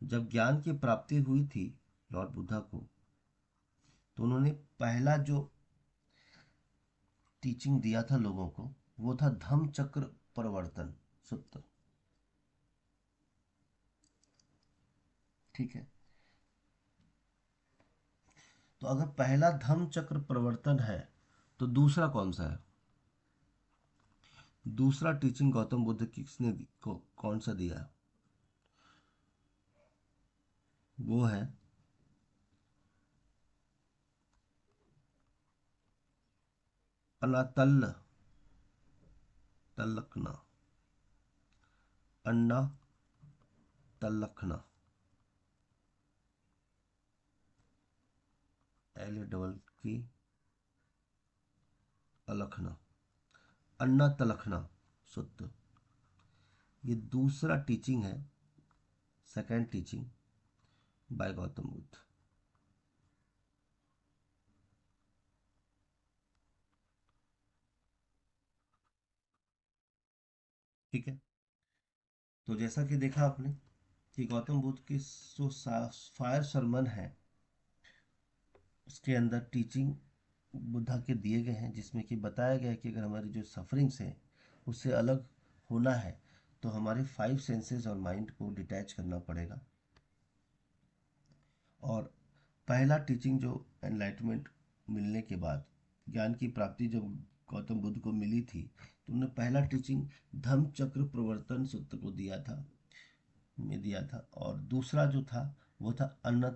जब ज्ञान की प्राप्ति हुई थी लॉर्ड बुद्धा को, तो उन्होंने पहला जो टीचिंग दिया था लोगों को वो था धम्म चक्र प्रवर्तन सूत्र। ठीक है, तो अगर पहला धम्म चक्र प्रवर्तन है तो दूसरा कौन सा है? दूसरा टीचिंग गौतम बुद्ध किसने कौन सा दिया है? वो है अनातल्ल तल्लखना, अन्ना तल्लखना, एल ए डबल की अलखना, अन्ना तलखना सूत्र। ये दूसरा टीचिंग है, second teaching bye Gautam Buddha. ठीक है, तो जैसा कि देखा आपने कि गौतम बुद्ध की जो फायर सरमन है उसके अंदर टीचिंग बुद्धा के दिए गए हैं, जिसमें कि बताया गया है कि अगर हमारी जो सफरिंग्स है उससे अलग होना है तो हमारे फाइव सेंसेस और माइंड को डिटैच करना पड़ेगा। और पहला टीचिंग जो एनलाइटमेंट मिलने के बाद, ज्ञान की प्राप्ति जब गौतम बुद्ध को मिली थी, तो उन्होंने पहला टीचिंग धम्म चक्र प्रवर्तन सूत्र को दिया था। और दूसरा जो था वो था अन्न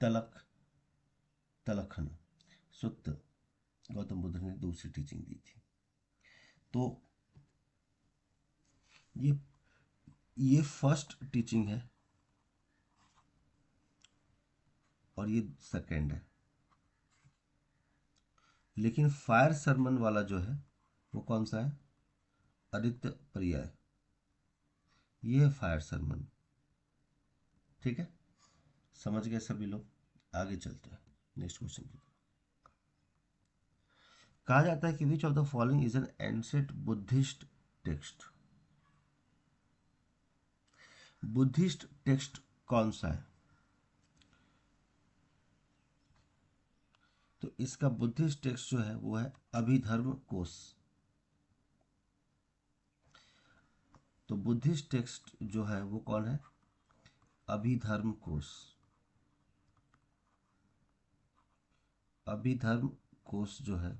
तलक तलखन सूत्र, गौतम बुद्ध ने दूसरी टीचिंग दी थी। तो ये ये फर्स्ट टीचिंग है और ये सेकंड है। लेकिन फायर सरमन वाला जो है वो कौन सा है? आदित्य पर्याय, ये है फायर सरमन। ठीक है, समझ गए सभी लोग? आगे चलते हैं नेक्स्ट क्वेश्चन की तरफ। कहा जाता है कि which of the following is an ancient Buddhist text. Buddhist text कौन सा है? तो इसका बुद्धिस्ट टेक्स्ट जो है वो है अभिधर्म कोश। तो बुद्धिस्ट टेक्स्ट जो है वो कौन है? अभिधर्म कोश। अभिधर्म कोश जो है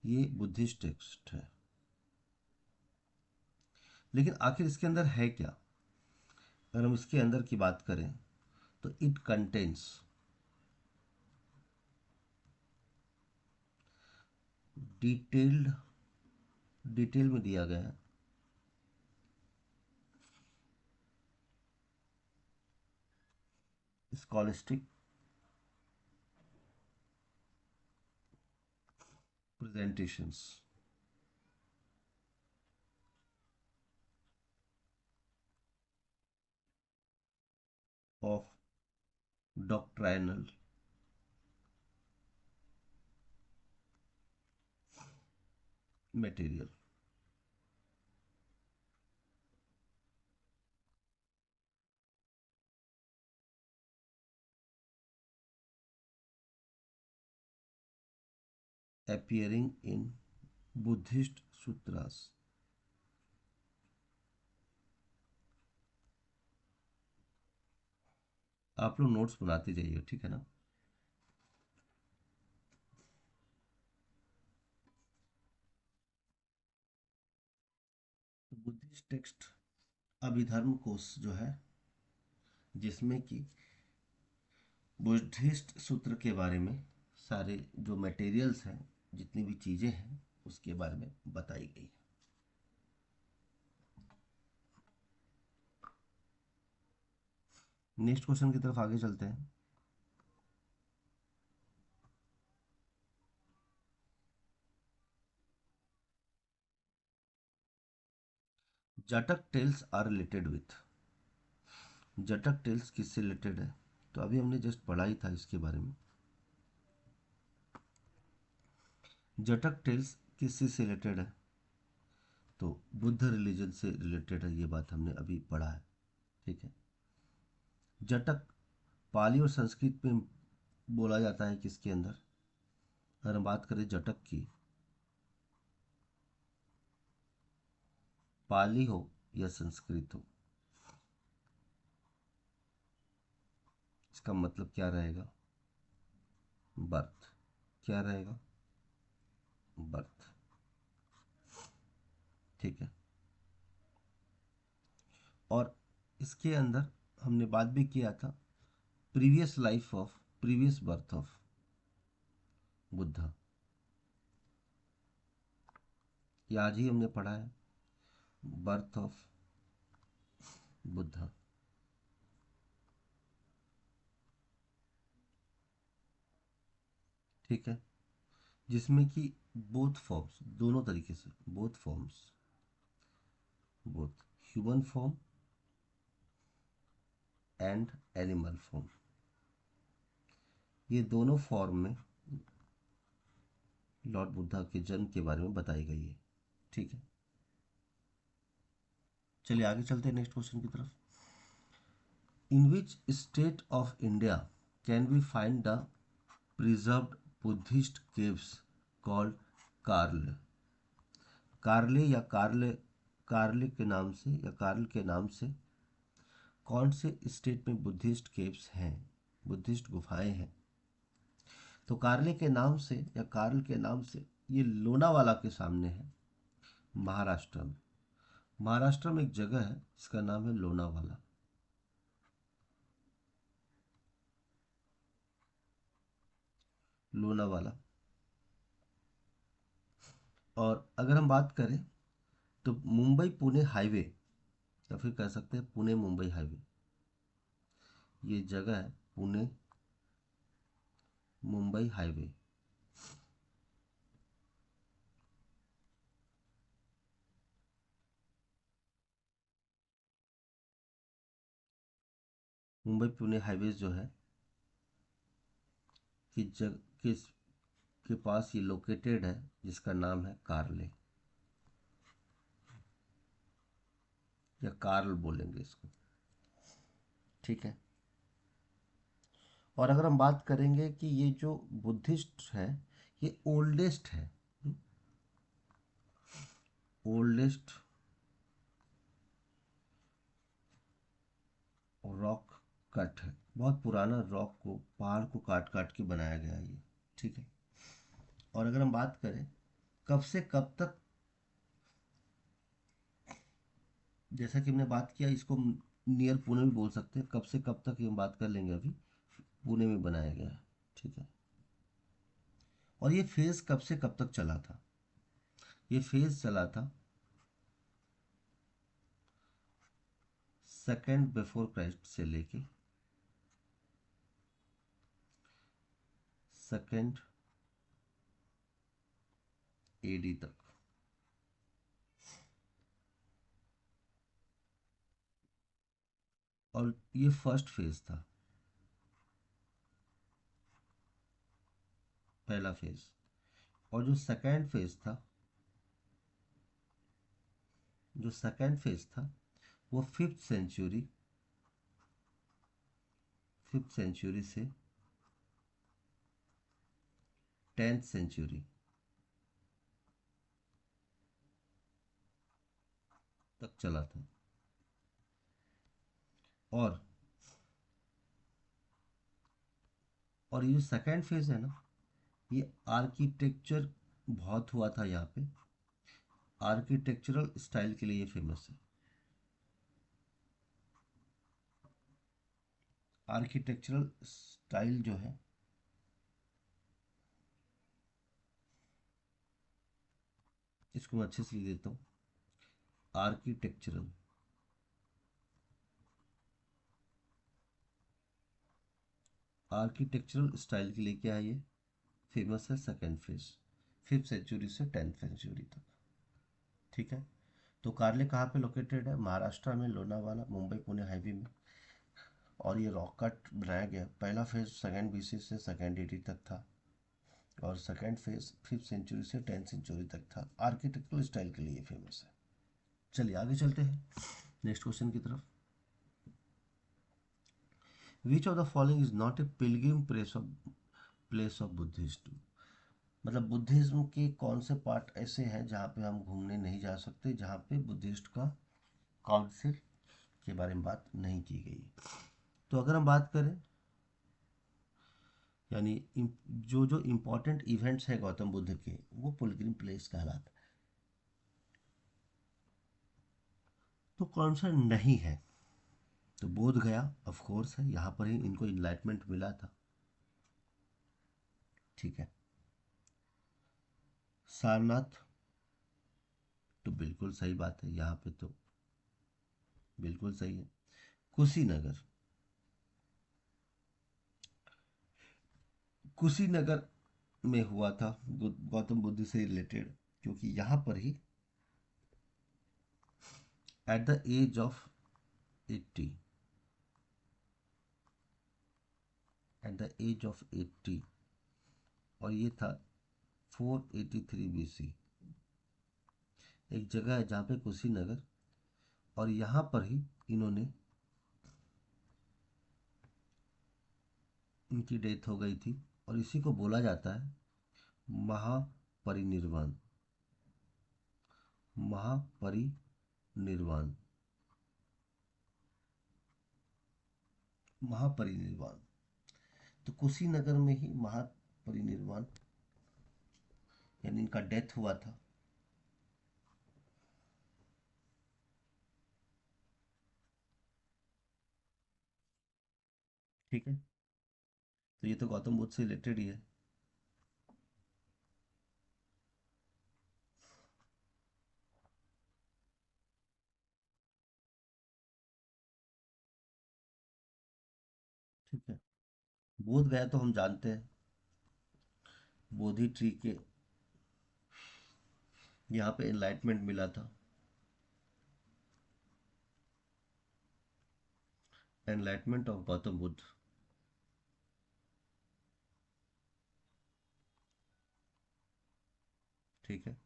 ये बुद्धिस्ट टेक्स्ट है। लेकिन आखिर इसके अंदर है क्या? अगर हम इसके अंदर की बात करें तो इट कंटेन्स डिटेल में दिया गया है scholastic presentations of doctrinal material. appearing in Buddhist sutras। आप लोग नोट्स बनाते जाइए, ठीक है ना? तो बुद्धिस्ट टेक्स्ट अभिधर्म कोश जो है, जिसमें कि बुद्धिस्ट सूत्र के बारे में सारे जो मटेरियल्स हैं, जितनी भी चीज़ें हैं उसके बारे में बताई गई है। नेक्स्ट क्वेश्चन की तरफ आगे चलते हैं। Jataka tales are related with, Jataka tales किससे रिलेटेड है? तो अभी हमने जस्ट पढ़ा ही था इसके बारे में। जाटक टेल्स किससे से रिलेटेड है? तो बुद्ध रिलीजन से रिलेटेड है, ये बात हमने अभी पढ़ा है। ठीक है। जटक पाली और संस्कृत में बोला जाता है किसके अंदर? अगर हम बात करें जटक की, पाली हो या संस्कृत हो, इसका मतलब क्या रहेगा? बर्थ। क्या रहेगा? बर्थ। ठीक है। और इसके अंदर हमने बात भी किया था previous life of, previous birth of Buddha, ये आज ही हमने पढ़ा है, बर्थ ऑफ बुद्धा। ठीक है। जिसमें कि बोथ फॉर्म्स, दोनों तरीके से, both forms, both human form and animal form, ये दोनों फॉर्म में लॉर्ड बुद्धा के जन्म के बारे में बताई गई है। ठीक है। चलिए आगे चलते हैं नेक्स्ट क्वेश्चन की तरफ। In which state of India can we find the preserved Buddhist caves called Karla? Karle या कार्ले, कार्ले के नाम से या कार्ल के नाम से कौन से स्टेट में बुद्धिस्ट केव्स हैं, बुद्धिस्ट गुफाएं हैं? तो कार्ले के नाम से या कार्ल के नाम से ये लोनावाला के सामने है, महाराष्ट्र में। महाराष्ट्र में एक जगह है जिसका नाम है लोनावाला। लोनावाला। और अगर हम बात करें तो मुंबई पुणे हाईवे, या फिर कह सकते हैं पुणे मुंबई हाईवे, ये जगह है पुणे मुंबई हाईवे। मुंबई पुणे हाईवे जो है कि जग किस के पास ये लोकेटेड है, जिसका नाम है कार्ले, या कार्ल बोलेंगे इसको। ठीक है। और अगर हम बात करेंगे कि ये जो बुद्धिस्ट है, ये ओल्डेस्ट है, ओल्डेस्ट रॉक कट है, बहुत पुराना रॉक को, पहाड़ को काट काट के बनाया गया है ये। ठीक है। और अगर हम बात करें कब से कब तक, जैसा कि हमने बात किया, इसको नियर पुणे भी बोल सकते हैं, कब से कब तक ये हम बात कर लेंगे अभी, पुणे में बनाया गया है। ठीक है। और ये फेज कब से कब तक चला था? ये फेज चला था सेकेंड बिफोर क्राइस्ट से लेके सेकेंड एडी तक। और ये फर्स्ट फेज था, पहला फेज। और जो सेकेंड फेज था, जो सेकेंड फेज था वो फिफ्थ सेंचुरी से 10th सेंचुरी तक चला था। और और ये जो सेकेंड फेज है ना, ये आर्किटेक्चर बहुत हुआ था यहाँ पे, आर्किटेक्चरल स्टाइल के लिए ये फेमस है। आर्किटेक्चरल स्टाइल जो है, इसको मैं अच्छे से लिख देता हूँ, आर्किटेक्चरल आर्किटेक्चरल स्टाइल के लिए क्या है ये? फेमस है सेकेंड फेज, 5th सेंचुरी से 10th सेंचुरी तक। ठीक है। तो कार्ले कहाँ पे लोकेटेड है? महाराष्ट्र में, लोनावाला, मुंबई पुणे हाईवे में। और ये रॉक कट बनाया गया। पहला फेज सेकेंड बीसी से सेकेंड एडी तक था, और सेकेंड फेज 5th सेंचुरी से 10th सेंचुरी तक था। आर्किटेक्चरल स्टाइल के लिए फेमस है। चलिए आगे चलते हैं नेक्स्ट क्वेश्चन की तरफ। Which of the following is not a pilgrim place of Buddhist? मतलब बुद्धिज्म के कौन से पार्ट ऐसे हैं जहाँ पे हम घूमने नहीं जा सकते, जहाँ पे बुद्धिस्ट का काउंसिल के बारे में बात नहीं की गई। तो अगर हम बात करें, यानी जो जो इम्पोर्टेंट इवेंट्स है गौतम बुद्ध के, वो पिलग्रिम प्लेस कहलाता है। तो कौन सा नहीं है? तो बोध गया ऑफ कोर्स है, यहाँ पर ही इनको इनलाइटमेंट मिला था। ठीक है। सारनाथ, तो बिल्कुल सही बात है, यहाँ पे तो बिल्कुल सही है। कुशीनगर, कुशीनगर में हुआ था गौतम बुद्ध से रिलेटेड, क्योंकि यहाँ पर ही at the age of 80, at the age of 80, और ये था 483 बीसी। एक जगह है जहाँ पे कुशीनगर, और यहाँ पर ही इन्होंने, इनकी डेथ हो गई थी, और इसी को बोला जाता है महापरिनिर्वाण। महापरिनिर्वाण, महापरिनिर्वाण। तो कुशीनगर में ही महापरिनिर्वाण, यानी इनका डेथ हुआ था। ठीक है। तो ये तो गौतम बुद्ध से रिलेटेड ही है। ठीक है। बोध गया तो हम जानते हैं, बोधि ट्री के यहाँ पे एनलाइटमेंट मिला था। Enlightenment of Gautam Buddha. ठीक है।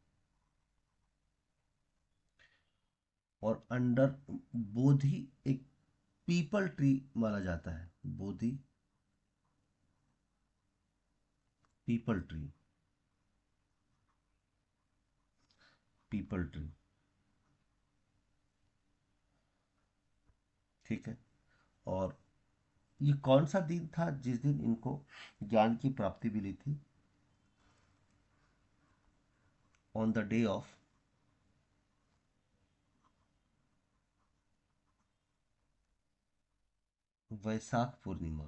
और अंडर बोधि एक पीपल ट्री माना जाता है, बोधि पीपल ट्री, पीपल ट्री। ठीक है। और ये कौन सा दिन था जिस दिन इनको ज्ञान की प्राप्ति मिली थी? On the day of Vaishakh Purnima.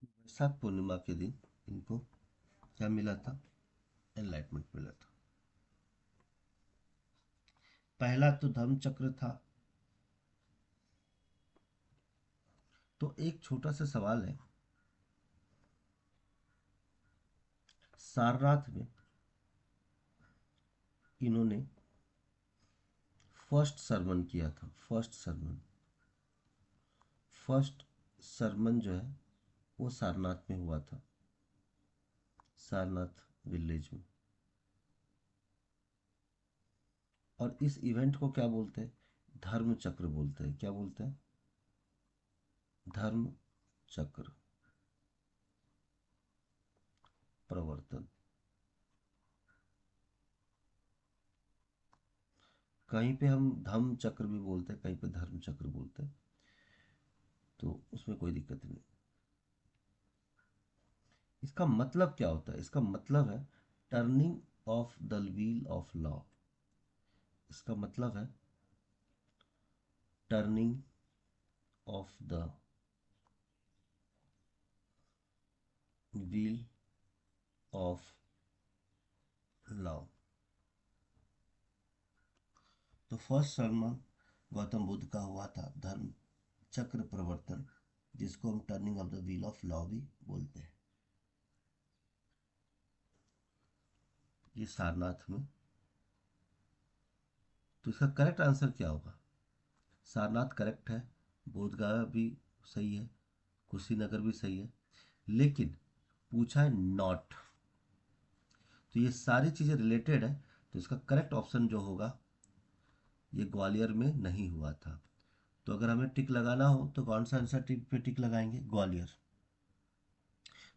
Vaishakh Purnima के दिन इनको क्या मिला था? एनलाइटमेंट मिला था। पहला तो धम्म चक्र था। तो एक छोटा सा सवाल है, सारनाथ में इन्होंने फर्स्ट सरमन किया था, फर्स्ट सरमन, फर्स्ट सरमन जो है वो सारनाथ में हुआ था, सारनाथ विलेज में। और इस इवेंट को क्या बोलते हैं? धर्म चक्र बोलते हैं। क्या बोलते हैं? धर्म चक्र प्रवर्तन। कहीं पे हम धम्म चक्र भी बोलते हैं, कहीं पे धर्म चक्र बोलते हैं, तो उसमें कोई दिक्कत नहीं। इसका मतलब क्या होता है? इसका मतलब है turning of the wheel of law. इसका मतलब है turning of the wheel of law. तो तो फर्स्ट सर्मन गौतम बुद्ध का हुआ था धर्म चक्र प्रवर्तन, जिसको हम turning of the wheel of law भी बोलते हैं। ये सारनाथ में। तो इसका करेक्ट आंसर क्या होगा? सारनाथ करेक्ट है, बोधगया भी सही है, कुशीनगर भी सही है, लेकिन पूछा है नॉट। तो ये सारी चीज़ें रिलेटेड है, तो इसका करेक्ट ऑप्शन जो होगा ये ग्वालियर में नहीं हुआ था। तो अगर हमें टिक लगाना हो तो कौन सा आंसर टिक पे टिक लगाएंगे? ग्वालियर।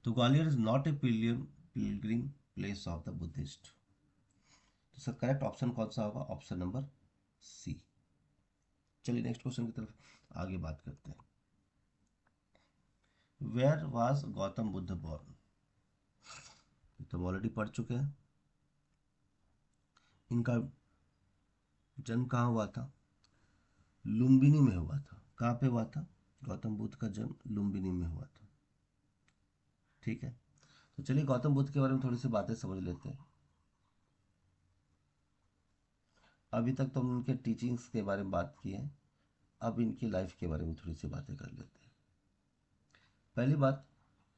तो Gwalior is not a pilgrim place of the Buddhist. तो इसका करेक्ट ऑप्शन कौन सा होगा? Option number C. चलिए नेक्स्ट क्वेश्चन की तरफ आगे बात करते हैं। Where was Gautam Buddha born? तो हम ऑलरेडी पढ़ चुके हैं। इनका जन्म कहाँ हुआ था? लुम्बिनी में हुआ था। कहाँ पे हुआ था? गौतम बुद्ध का जन्म लुम्बिनी में हुआ था। ठीक है, तो चलिए गौतम बुद्ध के बारे में थोड़ी सी बातें समझ लेते हैं। अभी तक तो हम उनके टीचिंग्स के बारे में बात की है, अब इनकी लाइफ के बारे में थोड़ी सी बातें कर लेते हैं। पहली बात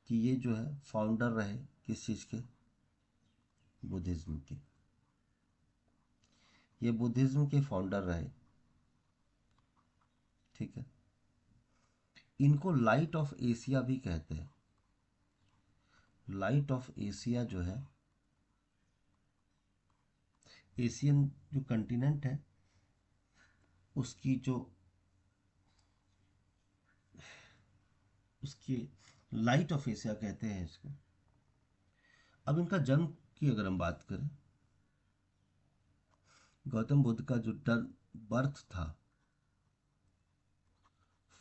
कि ये जो है फाउंडर रहे किस चीज़ के? बुद्धिज्म के। ये बुद्धिज्म के फाउंडर रहे। ठीक है, इनको लाइट ऑफ एशिया भी कहते हैं। लाइट ऑफ एशिया जो है, एशियन जो कंटिनेंट है उसकी जो उसकी लाइट ऑफ एशिया कहते हैं इसको। अब इनका जन्म की अगर हम बात करें, गौतम बुद्ध का जो बर्थ था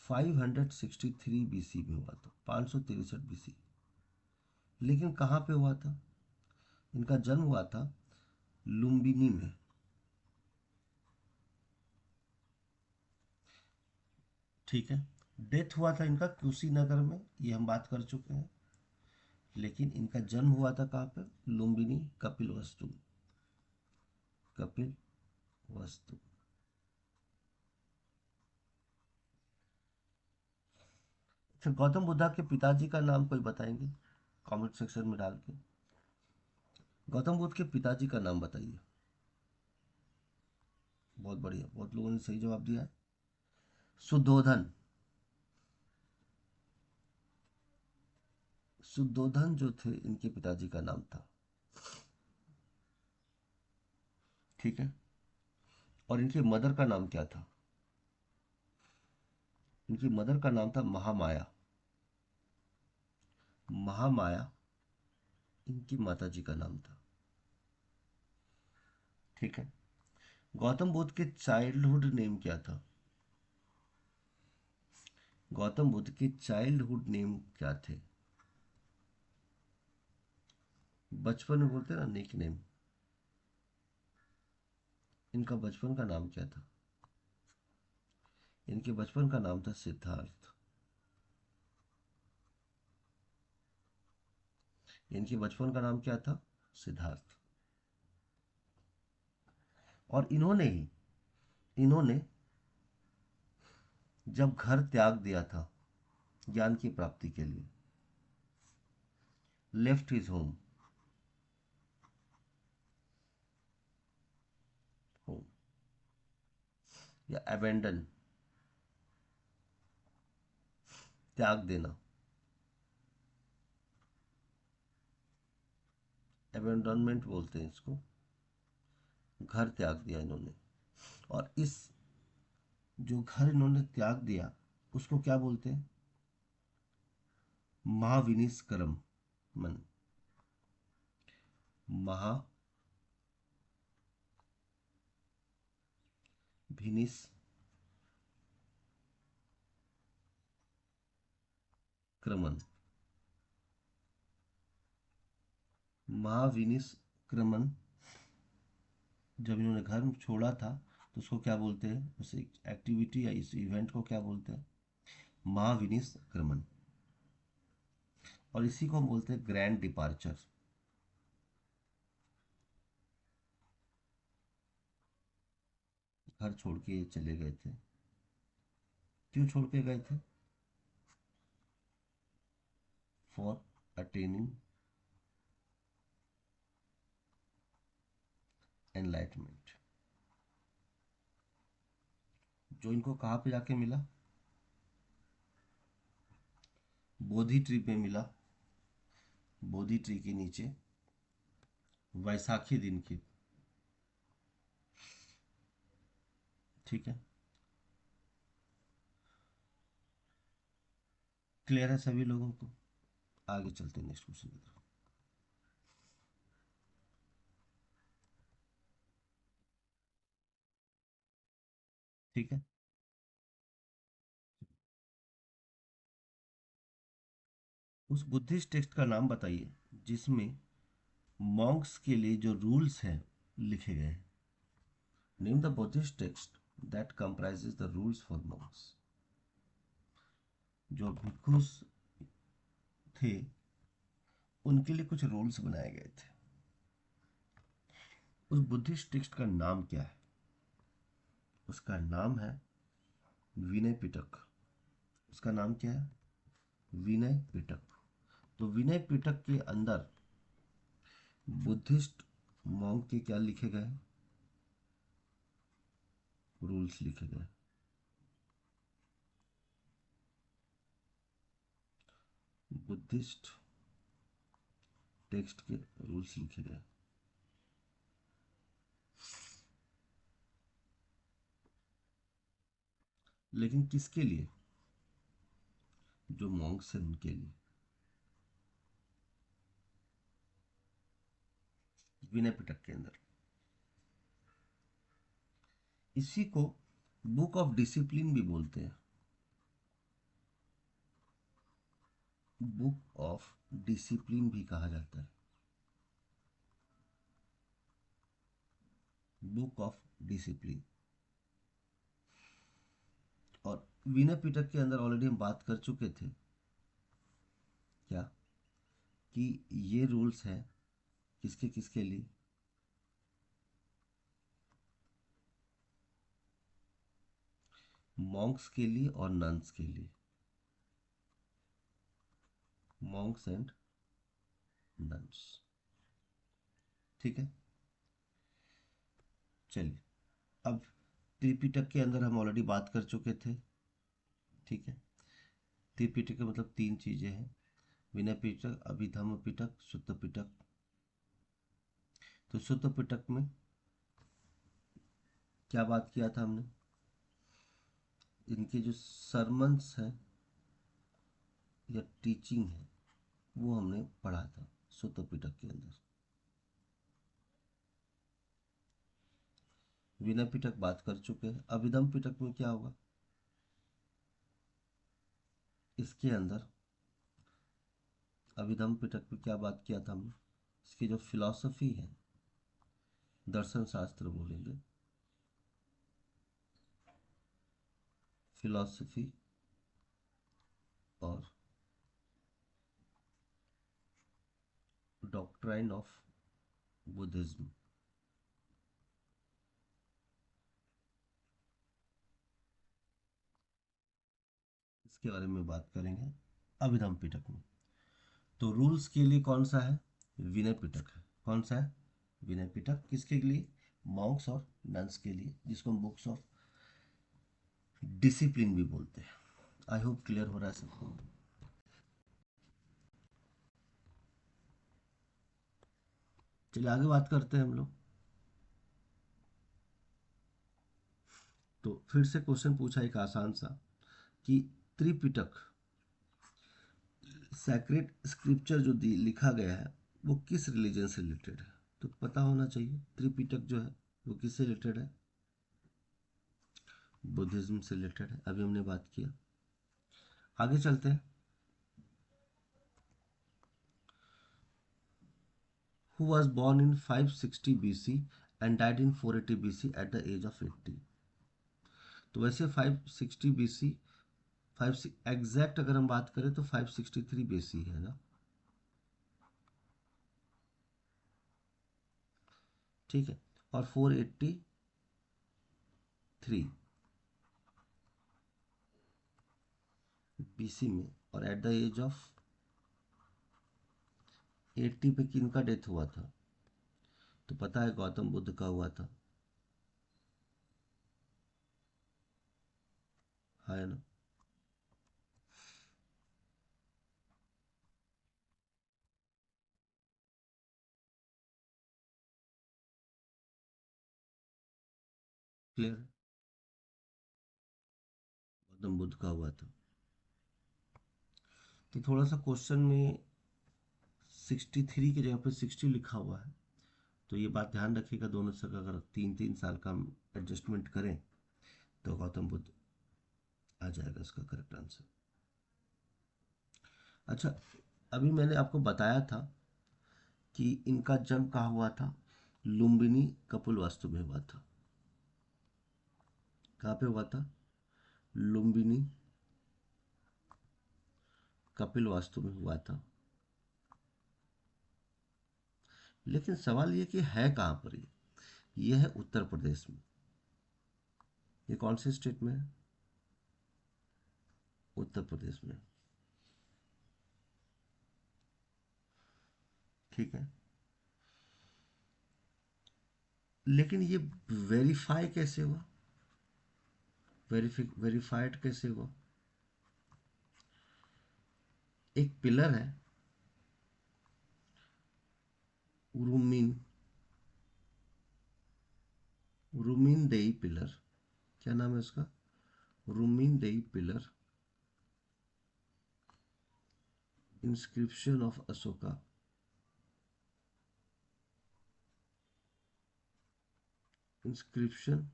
563 बीसी में हुआ था, 563 बीसी। लेकिन कहाँ पे हुआ था? इनका जन्म हुआ था लुम्बिनी में। ठीक है, डेथ हुआ था इनका कुशीनगर में, ये हम बात कर चुके हैं। लेकिन इनका जन्म हुआ था कहाँ पे? लुम्बिनी, कपिल वस्तु। कपिल वस्तु। फिर गौतम बुद्धा के पिताजी का नाम कोई बताएंगे कमेंट सेक्शन में डाल के? गौतम बुद्ध के पिताजी का नाम बताइए। बहुत बढ़िया, बहुत लोगों ने सही जवाब दिया है। सुद्धोधन। सुद्धोधन जो थे इनके पिताजी का नाम था। ठीक है, और इनकी मदर का नाम क्या था? इनकी मदर का नाम था महामाया। महामाया इनकी माताजी का नाम था। ठीक है, गौतम बुद्ध के चाइल्डहुड नेम क्या था? गौतम बुद्ध के चाइल्डहुड नेम क्या थे? बचपन में बोलते ना निक नेम, इनका बचपन का नाम क्या था? इनके बचपन का नाम था सिद्धार्थ। इनके बचपन का नाम क्या था? सिद्धार्थ। और इन्होंने जब घर त्याग दिया था ज्ञान की प्राप्ति के लिए, लेफ्ट हिज होम, होम या अबेंडन, त्याग देना, अबेंडनमेंट बोलते हैं इसको। घर त्याग दिया इन्होंने, और इस जो घर इन्होंने त्याग दिया उसको क्या बोलते हैं? महाविनिष्क्रम मन। महाविनिष्क्रमण। महाविनिष्क्रमण जब इन्होंने घर छोड़ा था तो उसको क्या बोलते हैं? उस एक्टिविटी या इस इवेंट को क्या बोलते हैं? महाविनिष्क्रमण। और इसी को हम बोलते हैं ग्रैंड डिपार्चर। घर छोड़ के ये चले गए थे। क्यों छोड़ के गए थे? For attaining enlightenment. जो इनको कहाँ पे जाके मिला? बोधि ट्री पे मिला। बोधि ट्री के नीचे वैसाखी दिन की। ठीक है, क्लियर है सभी लोगों को? आगे चलते हैं नेक्स्ट क्वेश्चन की तरफ। ठीक है, उस बुद्धिस्ट टेक्स्ट का नाम बताइए जिसमें मॉन्क्स के लिए जो रूल्स हैं लिखे गए हैं। Name the Buddhist text that comprises the rules for Monks. जो भिक्षुस थे उनके लिए कुछ रूल्स बनाए गए थे। उस बुद्धिस्ट टेक्स्ट का नाम क्या है? उसका नाम है विनय पिटक। उसका नाम क्या है? विनय पिटक। तो विनय पिटक के अंदर बुद्धिस्ट मॉन्क के क्या लिखे गए? रूल्स लिखे गए। बुद्धिस्ट टेक्स्ट के रूल्स लिखे गए। लेकिन किसके लिए? जो मॉन्क्स हैं उनके लिए। विनय पिटक के अंदर। इसी को बुक ऑफ डिसिप्लिन भी बोलते हैं। बुक ऑफ डिसिप्लिन भी कहा जाता है। Book of discipline. और विनय पिटक के अंदर ऑलरेडी हम बात कर चुके थे क्या, कि ये रूल्स हैं किसके किसके लिए? मॉन्क्स के लिए और नन्स के लिए। Monks and nuns. ठीक है, चलिए। अब त्रिपिटक के अंदर हम ऑलरेडी बात कर चुके थे। ठीक है, त्रिपिटक का मतलब तीन चीजें हैं। विनय पिटक, अभिधम्म पिटक, सुत्त पिटक। तो सुत्त पिटक में क्या बात किया था हमने? इनके जो सरमन्स हैं या टीचिंग है वो हमने पढ़ा था सुत्त पिटक के अंदर। विनय पिटक बात कर चुके हैं। अभिधम्म पिटक में क्या होगा? इसके अंदर अभिधम्म पिटक में क्या बात किया था हमने? इसकी जो फिलॉसफी है, दर्शन शास्त्र बोलेंगे, फिलॉसफी और डॉक्ट्राइन ऑफ बुद्धिज्म, इसके बारे में बात करेंगे अभिधम्म पिटक में। तो रूल्स के लिए कौन सा है? विनय पिटक है। कौन सा है? विनय पिटक। किसके लिए? मॉन्क्स और नन्स के लिए, जिसको हम बुक्स ऑफ डिसिप्लिन भी बोलते हैं। आई होप क्लियर हो रहा है सबको। चलिए आगे बात करते हैं हम लोग। तो फिर से क्वेश्चन पूछा एक आसान सा कि त्रिपिटक सैक्रेड स्क्रिप्चर जो लिखा गया है वो किस रिलीजन से रिलेटेड है? तो पता होना चाहिए। त्रिपिटक जो है वो किससे रिलेटेड है? बुद्धिज्म से रिलेटेड है। अभी हमने बात किया। आगे चलते हैं। Who was born in 560 BC and died in 480 BC at the age of 80? तो वैसे 560 BC, 5 एग्जैक्ट अगर हम बात करें तो 563 BC है ना। ठीक है, और 480 थ्री BC में, और एट द एज ऑफ 80 पे किनका डेथ हुआ था? तो पता है गौतम बुद्ध का हुआ था, है ना? क्लियर है? गौतम बुद्ध का हुआ था। तो थोड़ा सा क्वेश्चन में 63 की जगह पे 60 लिखा हुआ है, तो ये बात ध्यान रखिएगा, दोनों से अगर 3-3 साल का हम एडजस्टमेंट करें तो गौतम बुद्ध आ जाएगा इसका करेक्ट आंसर। अच्छा, अभी मैंने आपको बताया था कि इनका जन्म कहाँ हुआ था? लुम्बिनी कपिलवास्तु में हुआ था। कहाँ पे हुआ था? लुम्बिनी कपिलवास्तु में हुआ था। लेकिन सवाल ये कि है कहाँ पर ये है उत्तर प्रदेश में। ये कौन से स्टेट में है? उत्तर प्रदेश में। ठीक है, लेकिन ये वेरीफाई कैसे हुआ? वेरीफाइड कैसे हुआ? एक पिलर है उरुमिन, रुमिन देई पिलर। क्या नाम है उसका? रुमिन देई pillar, inscription of Ashoka. Inscription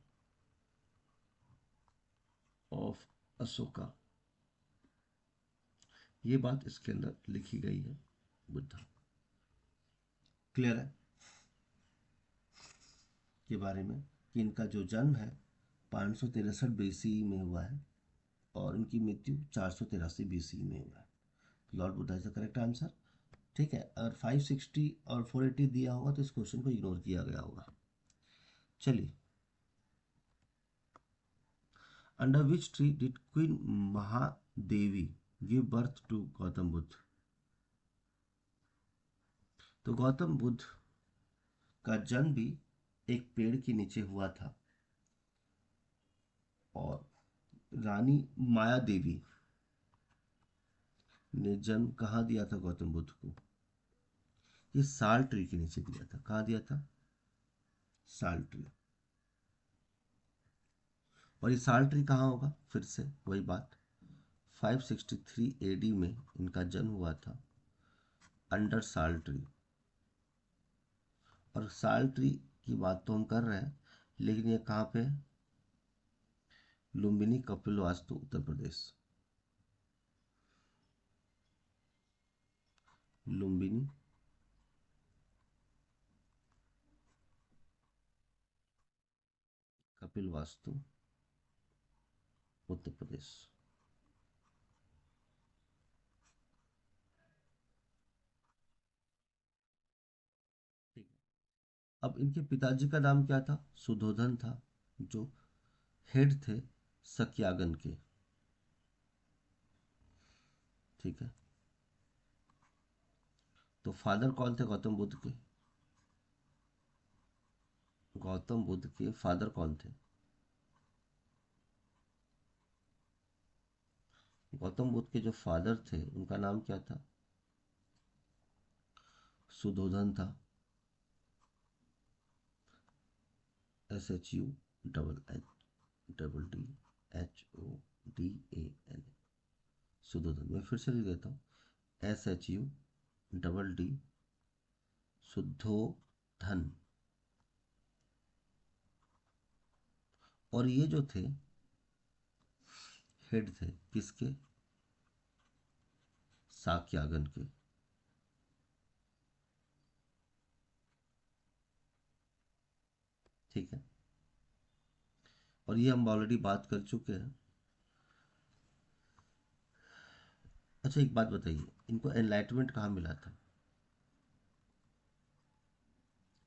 of Ashoka, ये बात इसके अंदर लिखी गई है बुद्धा। क्लियर है के बारे में कि इनका जो जन्म है 563 BC में हुआ है और इनकी मृत्यु 483 BC में हुआ है। Lord Buddha is the correct answer. ठीक है, अगर 560 और 480 दिया होगा तो इस क्वेश्चन को इग्नोर किया गया होगा। चलिए, under which tree did queen Mahadevi give birth to Gautam Buddha? तो गौतम बुद्ध का जन्म भी एक पेड़ के नीचे हुआ था, और रानी माया देवी ने जन्म कहाँ दिया था गौतम बुद्ध को? ये साल ट्री के नीचे दिया था। कहाँ दिया था? साल ट्री। और ये साल ट्री कहाँ होगा? फिर से वही बात, 563 AD में इनका जन्म हुआ था अंडर साल ट्री। और साल ट्री की बात तो हम कर रहे हैं, लेकिन ये कहाँ पे? लुम्बिनी कपिलवास्तु, उत्तर प्रदेश। लुम्बिनी कपिलवास्तु, उत्तर प्रदेश। ठीक है, अब इनके पिताजी का नाम क्या था? सुधोधन था, जो हेड थे सत्यागन के। ठीक है, तो फादर कौन थे गौतम बुद्ध के? गौतम बुद्ध के फादर कौन थे? गौतम बुद्ध के जो फादर थे उनका नाम क्या था? सुधोधन था। SHU double H double DHODAN, Suddhodan. मैं फिर से लिख देता हूँ, SHU डबल D, शुद्धोधन। और ये जो थे हेड थे किसके? साक्यागन के। ठीक है, और ये हम ऑलरेडी बात कर चुके हैं। अच्छा, एक बात बताइए, इनको एनलाइटमेंट कहाँ मिला था?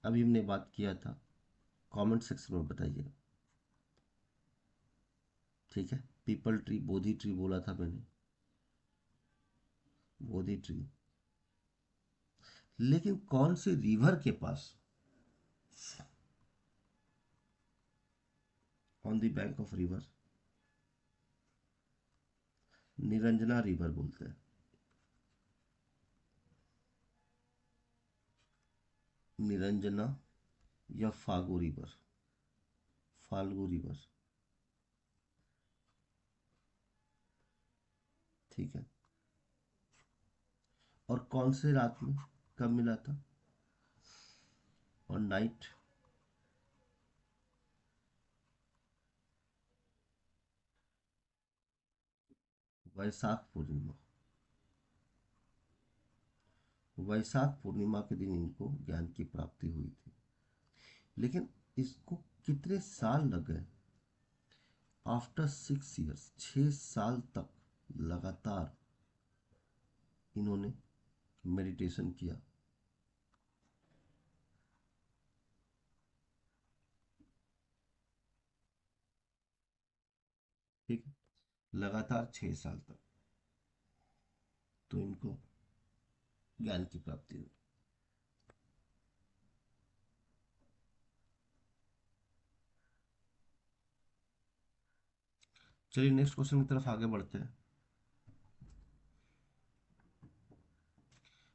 अभी हमने बात किया था, कमेंट सेक्शन में बताइए। ठीक है, पीपल ट्री, बोधि ट्री बोला था मैंने, बोधि ट्री। लेकिन कौन से रिवर के पास, on the bank of river, Niranjana river बोलते हैं, निरंजना या फागो रिवर, फाल्गु रिवर। ठीक है, और कौन से रात में, कब मिला था, और नाइट, वैशाख पूर्णिमा, वैशाख पूर्णिमा के दिन इनको ज्ञान की प्राप्ति हुई थी। लेकिन इसको कितने साल लग गए, आफ्टर 6 ईयर्स, 6 साल तक लगातार इन्होंने मेडिटेशन किया। ठीक है, लगातार 6 साल तक, तो इनको ज्ञान की प्राप्ति हुई। चलिए नेक्स्ट क्वेश्चन की तरफ आगे बढ़ते हैं।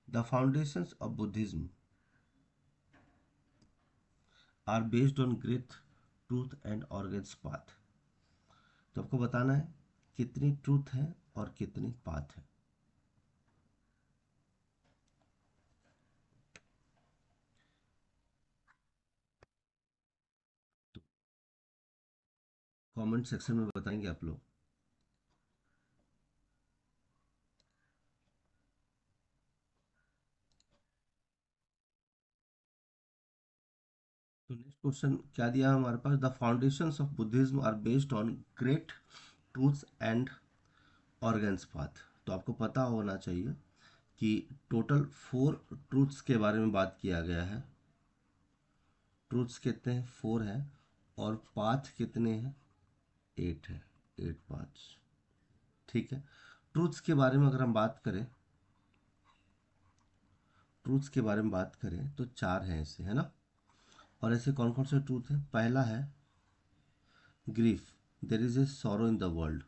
The foundations of Buddhism are based on great, truth and organs path. तो आपको बताना है कितनी ट्रूथ है और कितनी पाथ है। तो कमेंट सेक्शन में बताएंगे आप लोग। तो नेक्स्ट क्वेश्चन क्या दिया है हमारे पास, the foundations of Buddhism are based on great truths and organs path. तो आपको पता होना चाहिए कि टोटल 4 ट्रूथ्स के बारे में बात किया गया है। ट्रूथ्स कितने हैं, 4 है, और पाथ कितने हैं, 8 है, 8 पाथ्स। ठीक है, ट्रूथ्स के बारे में अगर हम बात करें, ट्रूथ्स के बारे में बात करें तो 4 हैं ऐसे, है ना। और ऐसे कौन कौन से ट्रूथ हैं, पहला है grief, there is a sorrow in the world.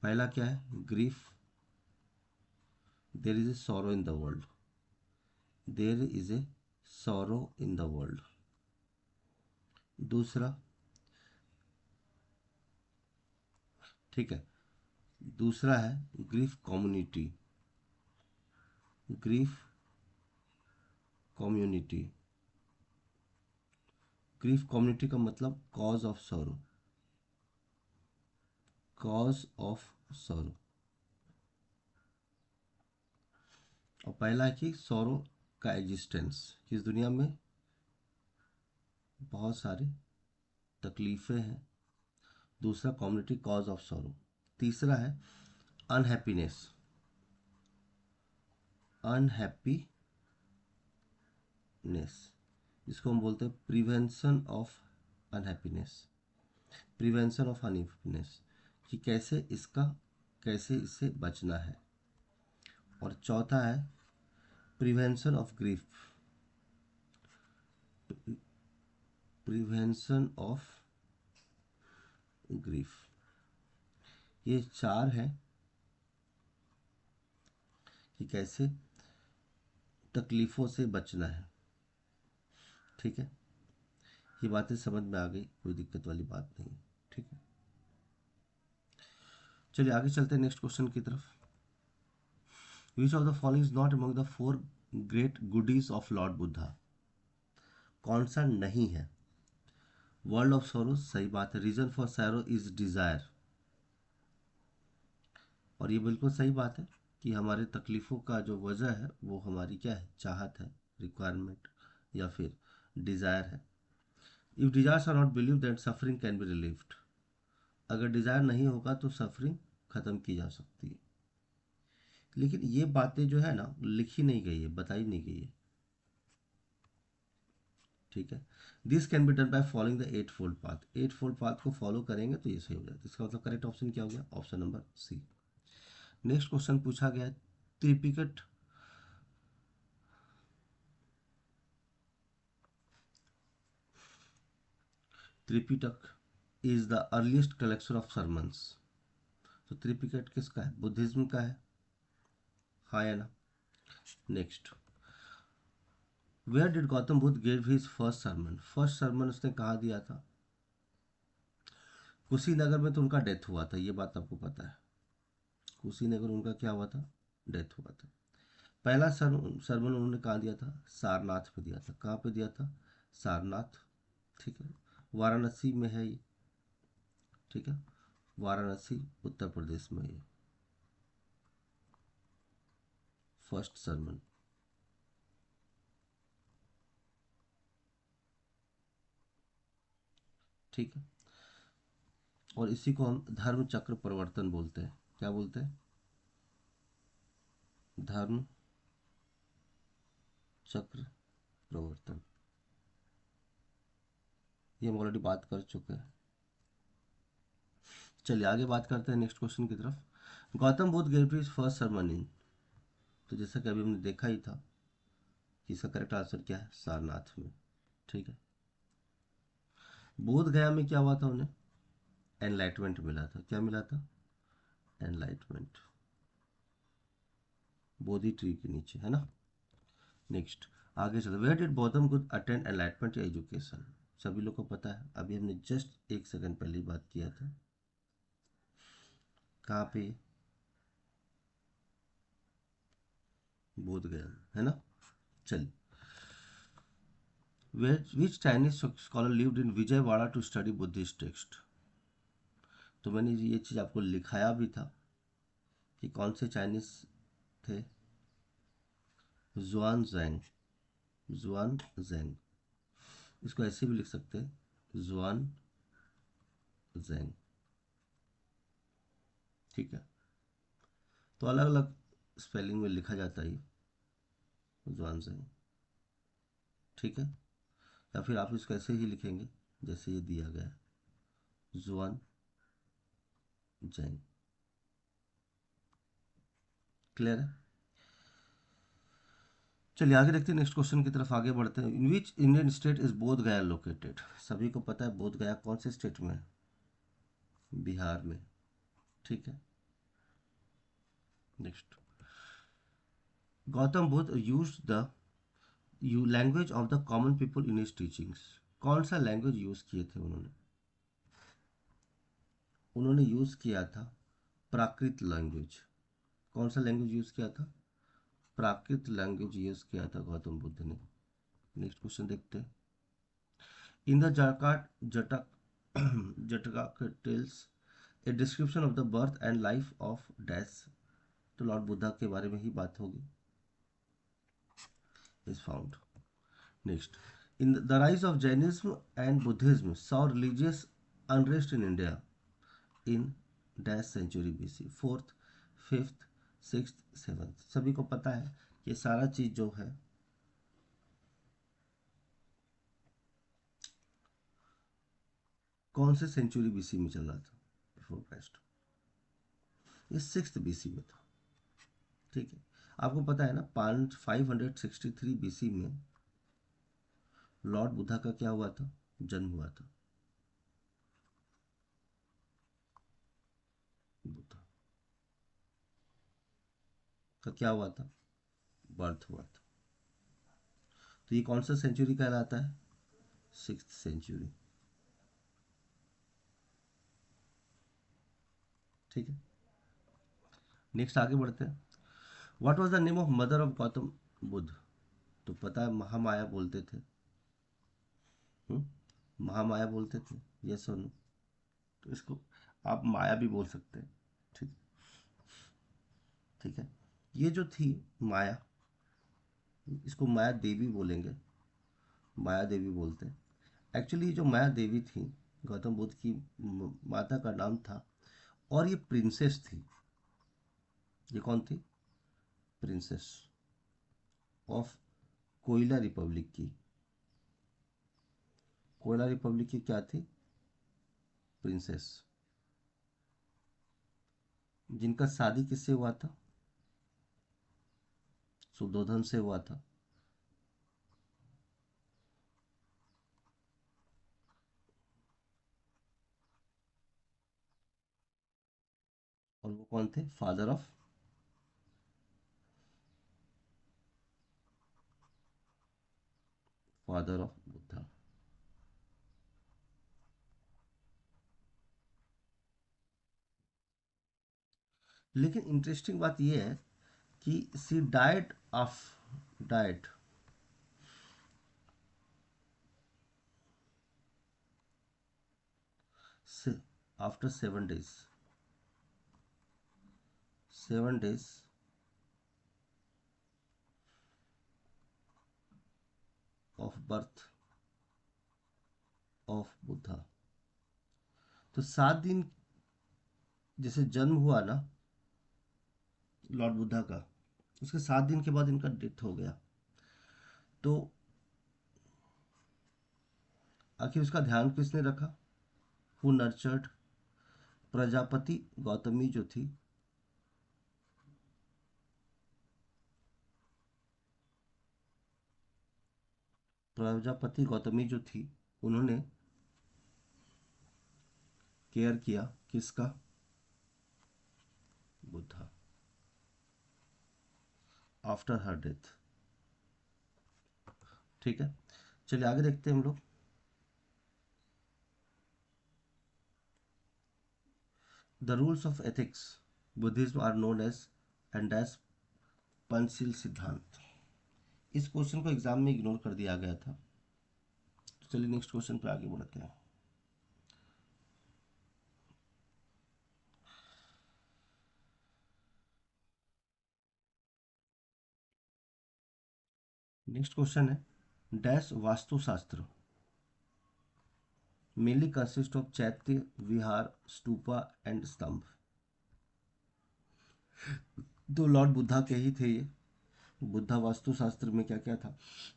पहला क्या है, grief, there is a sorrow in the world, there is a sorrow in the world. दूसरा, ठीक है, दूसरा है grief community, grief community, grief community का मतलब cause of sorrow, cause of sorrow. और पहला है कि सॉरो का एग्जिस्टेंस, इस दुनिया में बहुत सारी तकलीफ़ें हैं। दूसरा कम्युनिटी, कॉज ऑफ सॉरो। तीसरा है अनहैप्पीनेस, अनहैप्पीनेस, इसको हम बोलते हैं prevention of unhappiness, prevention of unhappiness, कि कैसे इसका, कैसे इससे बचना है। और चौथा है prevention of grief, prevention of grief. ये 4 है कि कैसे तकलीफ़ों से बचना है। ठीक है, ये बातें समझ में आ गई, कोई दिक्कत वाली बात नहीं। ठीक है, चलिए आगे चलते हैं नेक्स्ट क्वेश्चन की तरफ। Which of the following is not among the 4 great goodies of Lord Buddha. कौन सा नहीं है, वर्ल्ड ऑफ सॉरो सही बात है, reason for sorrow is desire, और ये बिल्कुल सही बात है कि हमारे तकलीफ़ों का जो वजह है वो हमारी क्या है, चाहत है, रिक्वायरमेंट या फिर डिज़ायर है। If desires are not believe that suffering can be relieved, अगर डिज़ायर नहीं होगा तो सफरिंग ख़त्म की जा सकती है। लेकिन ये बातें जो है ना लिखी नहीं गई है, बताई नहीं गई है। ठीक है। This can be done by following the eightfold path. Eightfold path को फॉलो करेंगे तो ये सही हो जाएगा। इसका मतलब करेक्ट ऑप्शन क्या हो गया? Option number C. Next question पूछा गया है, Tripitaka Tripitaka is the earliest collection of sermons. तो त्रिपिटक किसका है? बुद्धिज्म का है, हाँ या ना? Next, where did Gautam Buddha give his first sermon? First sermon उसने कहाँ दिया था? कुशीनगर में तो उनका डेथ हुआ था, ये बात आपको पता है। कुशीनगर उनका क्या हुआ था? डेथ हुआ था। पहला सरमन उन्होंने कहाँ दिया था? सारनाथ पे दिया था। कहाँ पे दिया था? सारनाथ, ठीक है। वाराणसी में है ये, ठीक है, वाराणसी उत्तर प्रदेश में ये फर्स्ट सरमन। ठीक है, और इसी को हम धर्म चक्र प्रवर्तन बोलते हैं। क्या बोलते हैं? धर्म चक्र प्रवर्तन। ये हम ऑलरेडी बात कर चुके हैं। चलिए आगे बात करते हैं नेक्स्ट क्वेश्चन की तरफ। Gautam Buddha gave to his first sermon in, तो जैसा कि अभी हमने देखा ही था कि इसका करेक्ट आंसर क्या है? सारनाथ में, ठीक है। बोध गया में क्या हुआ था उन्हें? एनलाइटमेंट मिला था। क्या मिला था? एनलाइटमेंट, बोधि ट्री के नीचे, है ना। नेक्स्ट, आगे चलो, where did Gautam Buddha attend enlightenment education? सभी लोग को पता है, अभी हमने जस्ट एक सेकंड पहले ही बात किया था। कहाँ पे? बोध गया, है ना। चलिए, which Chinese scholar lived in Vijayawada to study Buddhist text? तो मैंने ये चीज़ आपको लिखाया भी था कि कौन से चाइनीज थे। जुआन जैंग, जुआन जैंग, इसको ऐसे भी लिख सकते हैं, जुआन जैंग, ठीक है। तो अलग अलग स्पेलिंग में लिखा जाता है जुआन जैंग, ठीक है। या फिर आप इसको ऐसे ही लिखेंगे जैसे ये दिया गया है, जुआन जैंग। क्लियर है? चलिए आगे देखते हैं, नेक्स्ट क्वेश्चन की तरफ आगे बढ़ते हैं। इन विच इंडियन स्टेट इज बोध गया लोकेटेड? सभी को पता है बोध गया कौन से स्टेट में है? बिहार में, ठीक है। Next, Gautam Buddha use the language of the common people in his teachings. कौन सा लैंग्वेज यूज किए थे उन्होंने? उन्होंने यूज किया था प्राकृत लैंग्वेज। कौन सा लैंग्वेज यूज किया था? प्राकृत लैंग्वेज यूज किया था गौतम बुद्ध ने। नेक्स्ट क्वेश्चन देखते हैं। In the Jataka tales a description of the birth and life of dash, तो लॉर्ड बुद्धा के बारे में ही बात होगी, is found. Next, in the rise of Jainism and Buddhism saw religious unrest in India in dash century BC, fourth, fifth, sixth, seventh. सभी को पता है ये सारा चीज जो है कौन से सेंचुरी बीसी में चल रहा था? बिफोर क्राइस्ट, ये सिक्स्थ बीसी में था, ठीक है। आपको पता है ना, 563 बीसी में लॉर्ड बुद्धा का क्या हुआ था? जन्म हुआ था। बुद्धा का क्या हुआ था? बर्थ हुआ था। तो ये कौन सा सेंचुरी कहलाता है? सिक्स्थ सेंचुरी, ठीक है। नेक्स्ट आगे बढ़ते हैं। What was the name of mother of Gautam Buddha? तो पता है महामाया बोलते थे, महामाया बोलते थे, यस और नो? तो इसको आप माया भी बोल सकते हैं, ठीक, ठीक है। ये जो थी माया, इसको माया देवी बोलेंगे, माया देवी बोलते हैं। एक्चुअली जो माया देवी थी गौतम बुद्ध की माता का नाम था, और ये प्रिंसेस थी। ये कौन थी? प्रिंसेस ऑफ कोयला रिपब्लिक की, कोयला रिपब्लिक की क्या थी? प्रिंसेस। जिनका शादी किससे हुआ था? सुद्धोधन से हुआ था। और वो कौन थे? Father of Buddha. लेकिन इंटरेस्टिंग बात यह है कि she died after 7 days, 7 days of birth of Buddha. तो 7 दिन जैसे जन्म हुआ ना लॉर्ड बुद्धा का, उसके 7 दिन के बाद इनका डेथ हो गया। तो आखिर उसका ध्यान किसने रखा? Who nurtured? प्रजापति गौतमी जो थी, प्रजापति गौतमी जो थी, उन्होंने केयर किया किसका? बुद्धा। After her death. ठीक है, चलिए आगे देखते हैं हम लोग। The rules of ethics Buddhism are known as and as Panchsheel सिद्धांत। इस क्वेश्चन को एग्जाम में इग्नोर कर दिया गया था। तो चलिए नेक्स्ट क्वेश्चन पे आगे बढ़ते हैं। नेक्स्ट क्वेश्चन है, dash Vastushastra mainly consist of चैत्य, विहार, स्तूपा एंड स्तंभ। तो लॉर्ड बुद्धा के ही थे ये। बुद्धा वास्तुशास्त्र में क्या क्या था?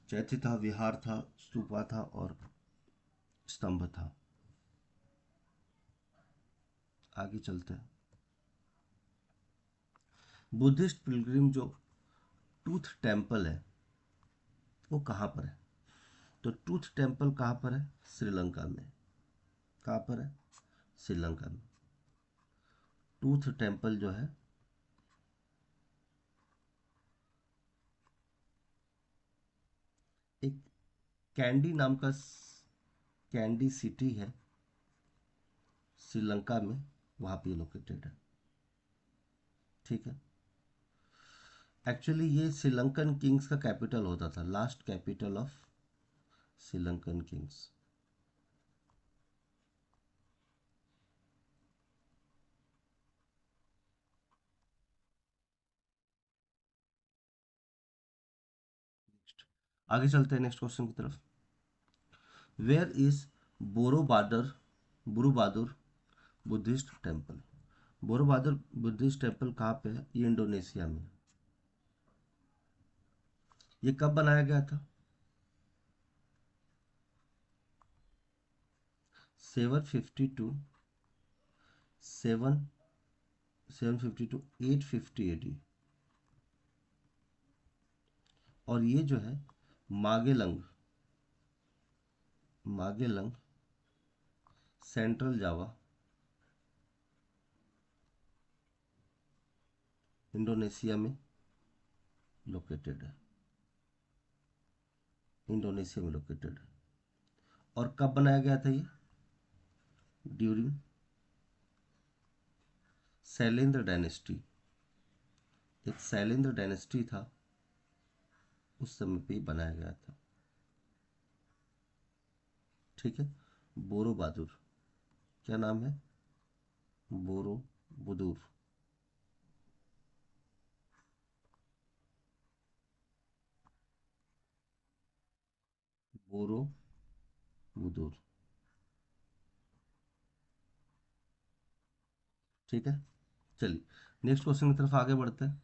चैत्य था, विहार था, स्तूपा था और स्तंभ था। आगे चलते हैं। बुद्धिस्ट पिलग्रिम जो टूथ टेम्पल है वो कहाँ पर है? तो टूथ टेम्पल कहाँ पर है? श्रीलंका में। कहाँ पर है? श्रीलंका में। टूथ टेम्पल जो है एक कैंडी नाम का कैंडी सिटी है श्रीलंका में, वहाँ पे लोकेटेड है। ठीक है, एक्चुअली ये श्रीलंकन किंग्स का कैपिटल होता था, last capital of Sri Lankan kings. आगे चलते हैं नेक्स्ट क्वेश्चन की तरफ। Where is Borobudur Borobudur Buddhist temple? Borobudur Buddhist temple कहाँ पे है? ये इंडोनेशिया में। ये कब बनाया गया था? 752 सेवन 850 AD। और ये जो है मागेलंग मागेलंग सेंट्रल जावा इंडोनेशिया में लोकेटेड है। इंडोनेशिया में लोकेटेड है। और कब बनाया गया था ये? During Shailendra dynasty. एक शैलेंद्र डायनेस्टी था, उस समय पे ही बनाया गया था। ठीक है, बोरो बहादुर, क्या नाम है? बोरो बुदूर। बोरो बुदूर। ठीक है, चलिए नेक्स्ट क्वेश्चन की तरफ आगे बढ़ते हैं।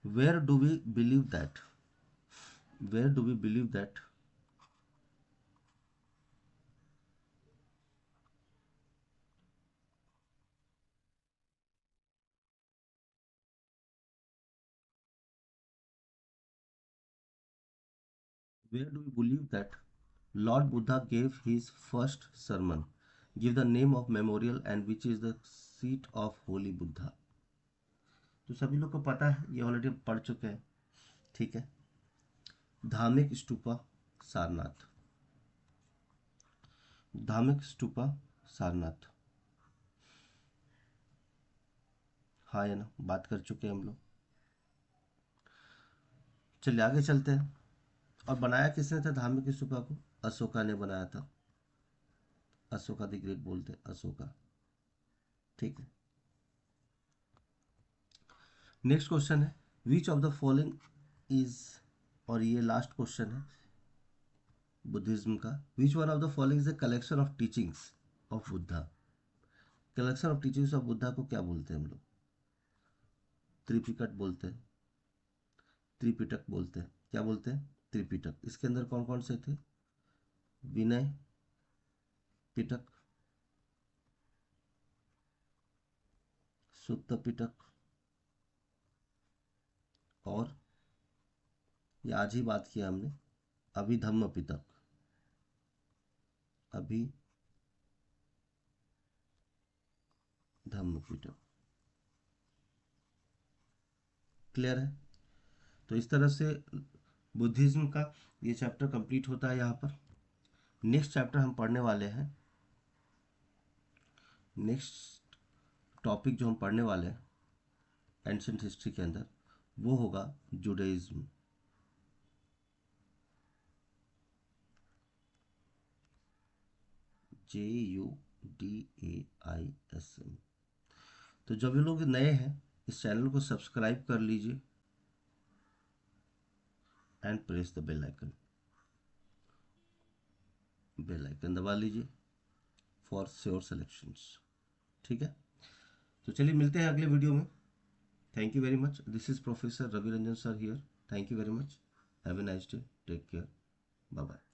Where do we believe that where do we believe that Where do we believe that Lord Buddha gave his first sermon? Give the name of memorial and which is the seat of Holy Buddha. तो सभी लोग को पता है, ये already पढ़ चुके हैं, ठीक है। धार्मिक स्तूपा सारनाथ, धार्मिक स्तूपा सारनाथ, हाँ या ना, बात कर चुके हैं हम लोग। चलिए आगे चलते हैं। और बनाया किसने था धार्मिक स्तूपा को? अशोका ने बनाया था। अशोका द ग्रेट बोलते हैं, अशोका, ठीक है। नेक्स्ट क्वेश्चन है, which of the following is, और ये लास्ट क्वेश्चन है बुद्धिज्म का, which one of the following is the collection of teachings of Buddha. Collection of teachings of Buddha को क्या बोलते हैं हम लोग? त्रिपिटक बोलते हैं, त्रिपिटक बोलते हैं। क्या बोलते हैं? त्रिपिटक। इसके अंदर कौन कौन से थे? विनय पिटक, सुत्त पिटक, और ये आज ही बात किया हमने, अभिधम्म पिटक, अभिधम्म पिटक। क्लियर है? तो इस तरह से बुद्धिज्म का ये चैप्टर कंप्लीट होता है। यहाँ पर नेक्स्ट चैप्टर हम पढ़ने वाले हैं, नेक्स्ट टॉपिक जो हम पढ़ने वाले हैं एंशिएंट हिस्ट्री के अंदर, वो होगा जुडाइज्म। JUDAISM। तो जब ये लोग नए हैं, इस चैनल को सब्सक्राइब कर लीजिए and press the bell icon, bell icon दबा लीजिए फॉर श्योर सिलेक्शंस, ठीक है। तो चलिए मिलते हैं अगले वीडियो में। Thank you very much. This is professor Ravi Ranjan sir here. Thank you very much. Have a nice day. Take care. Bye bye.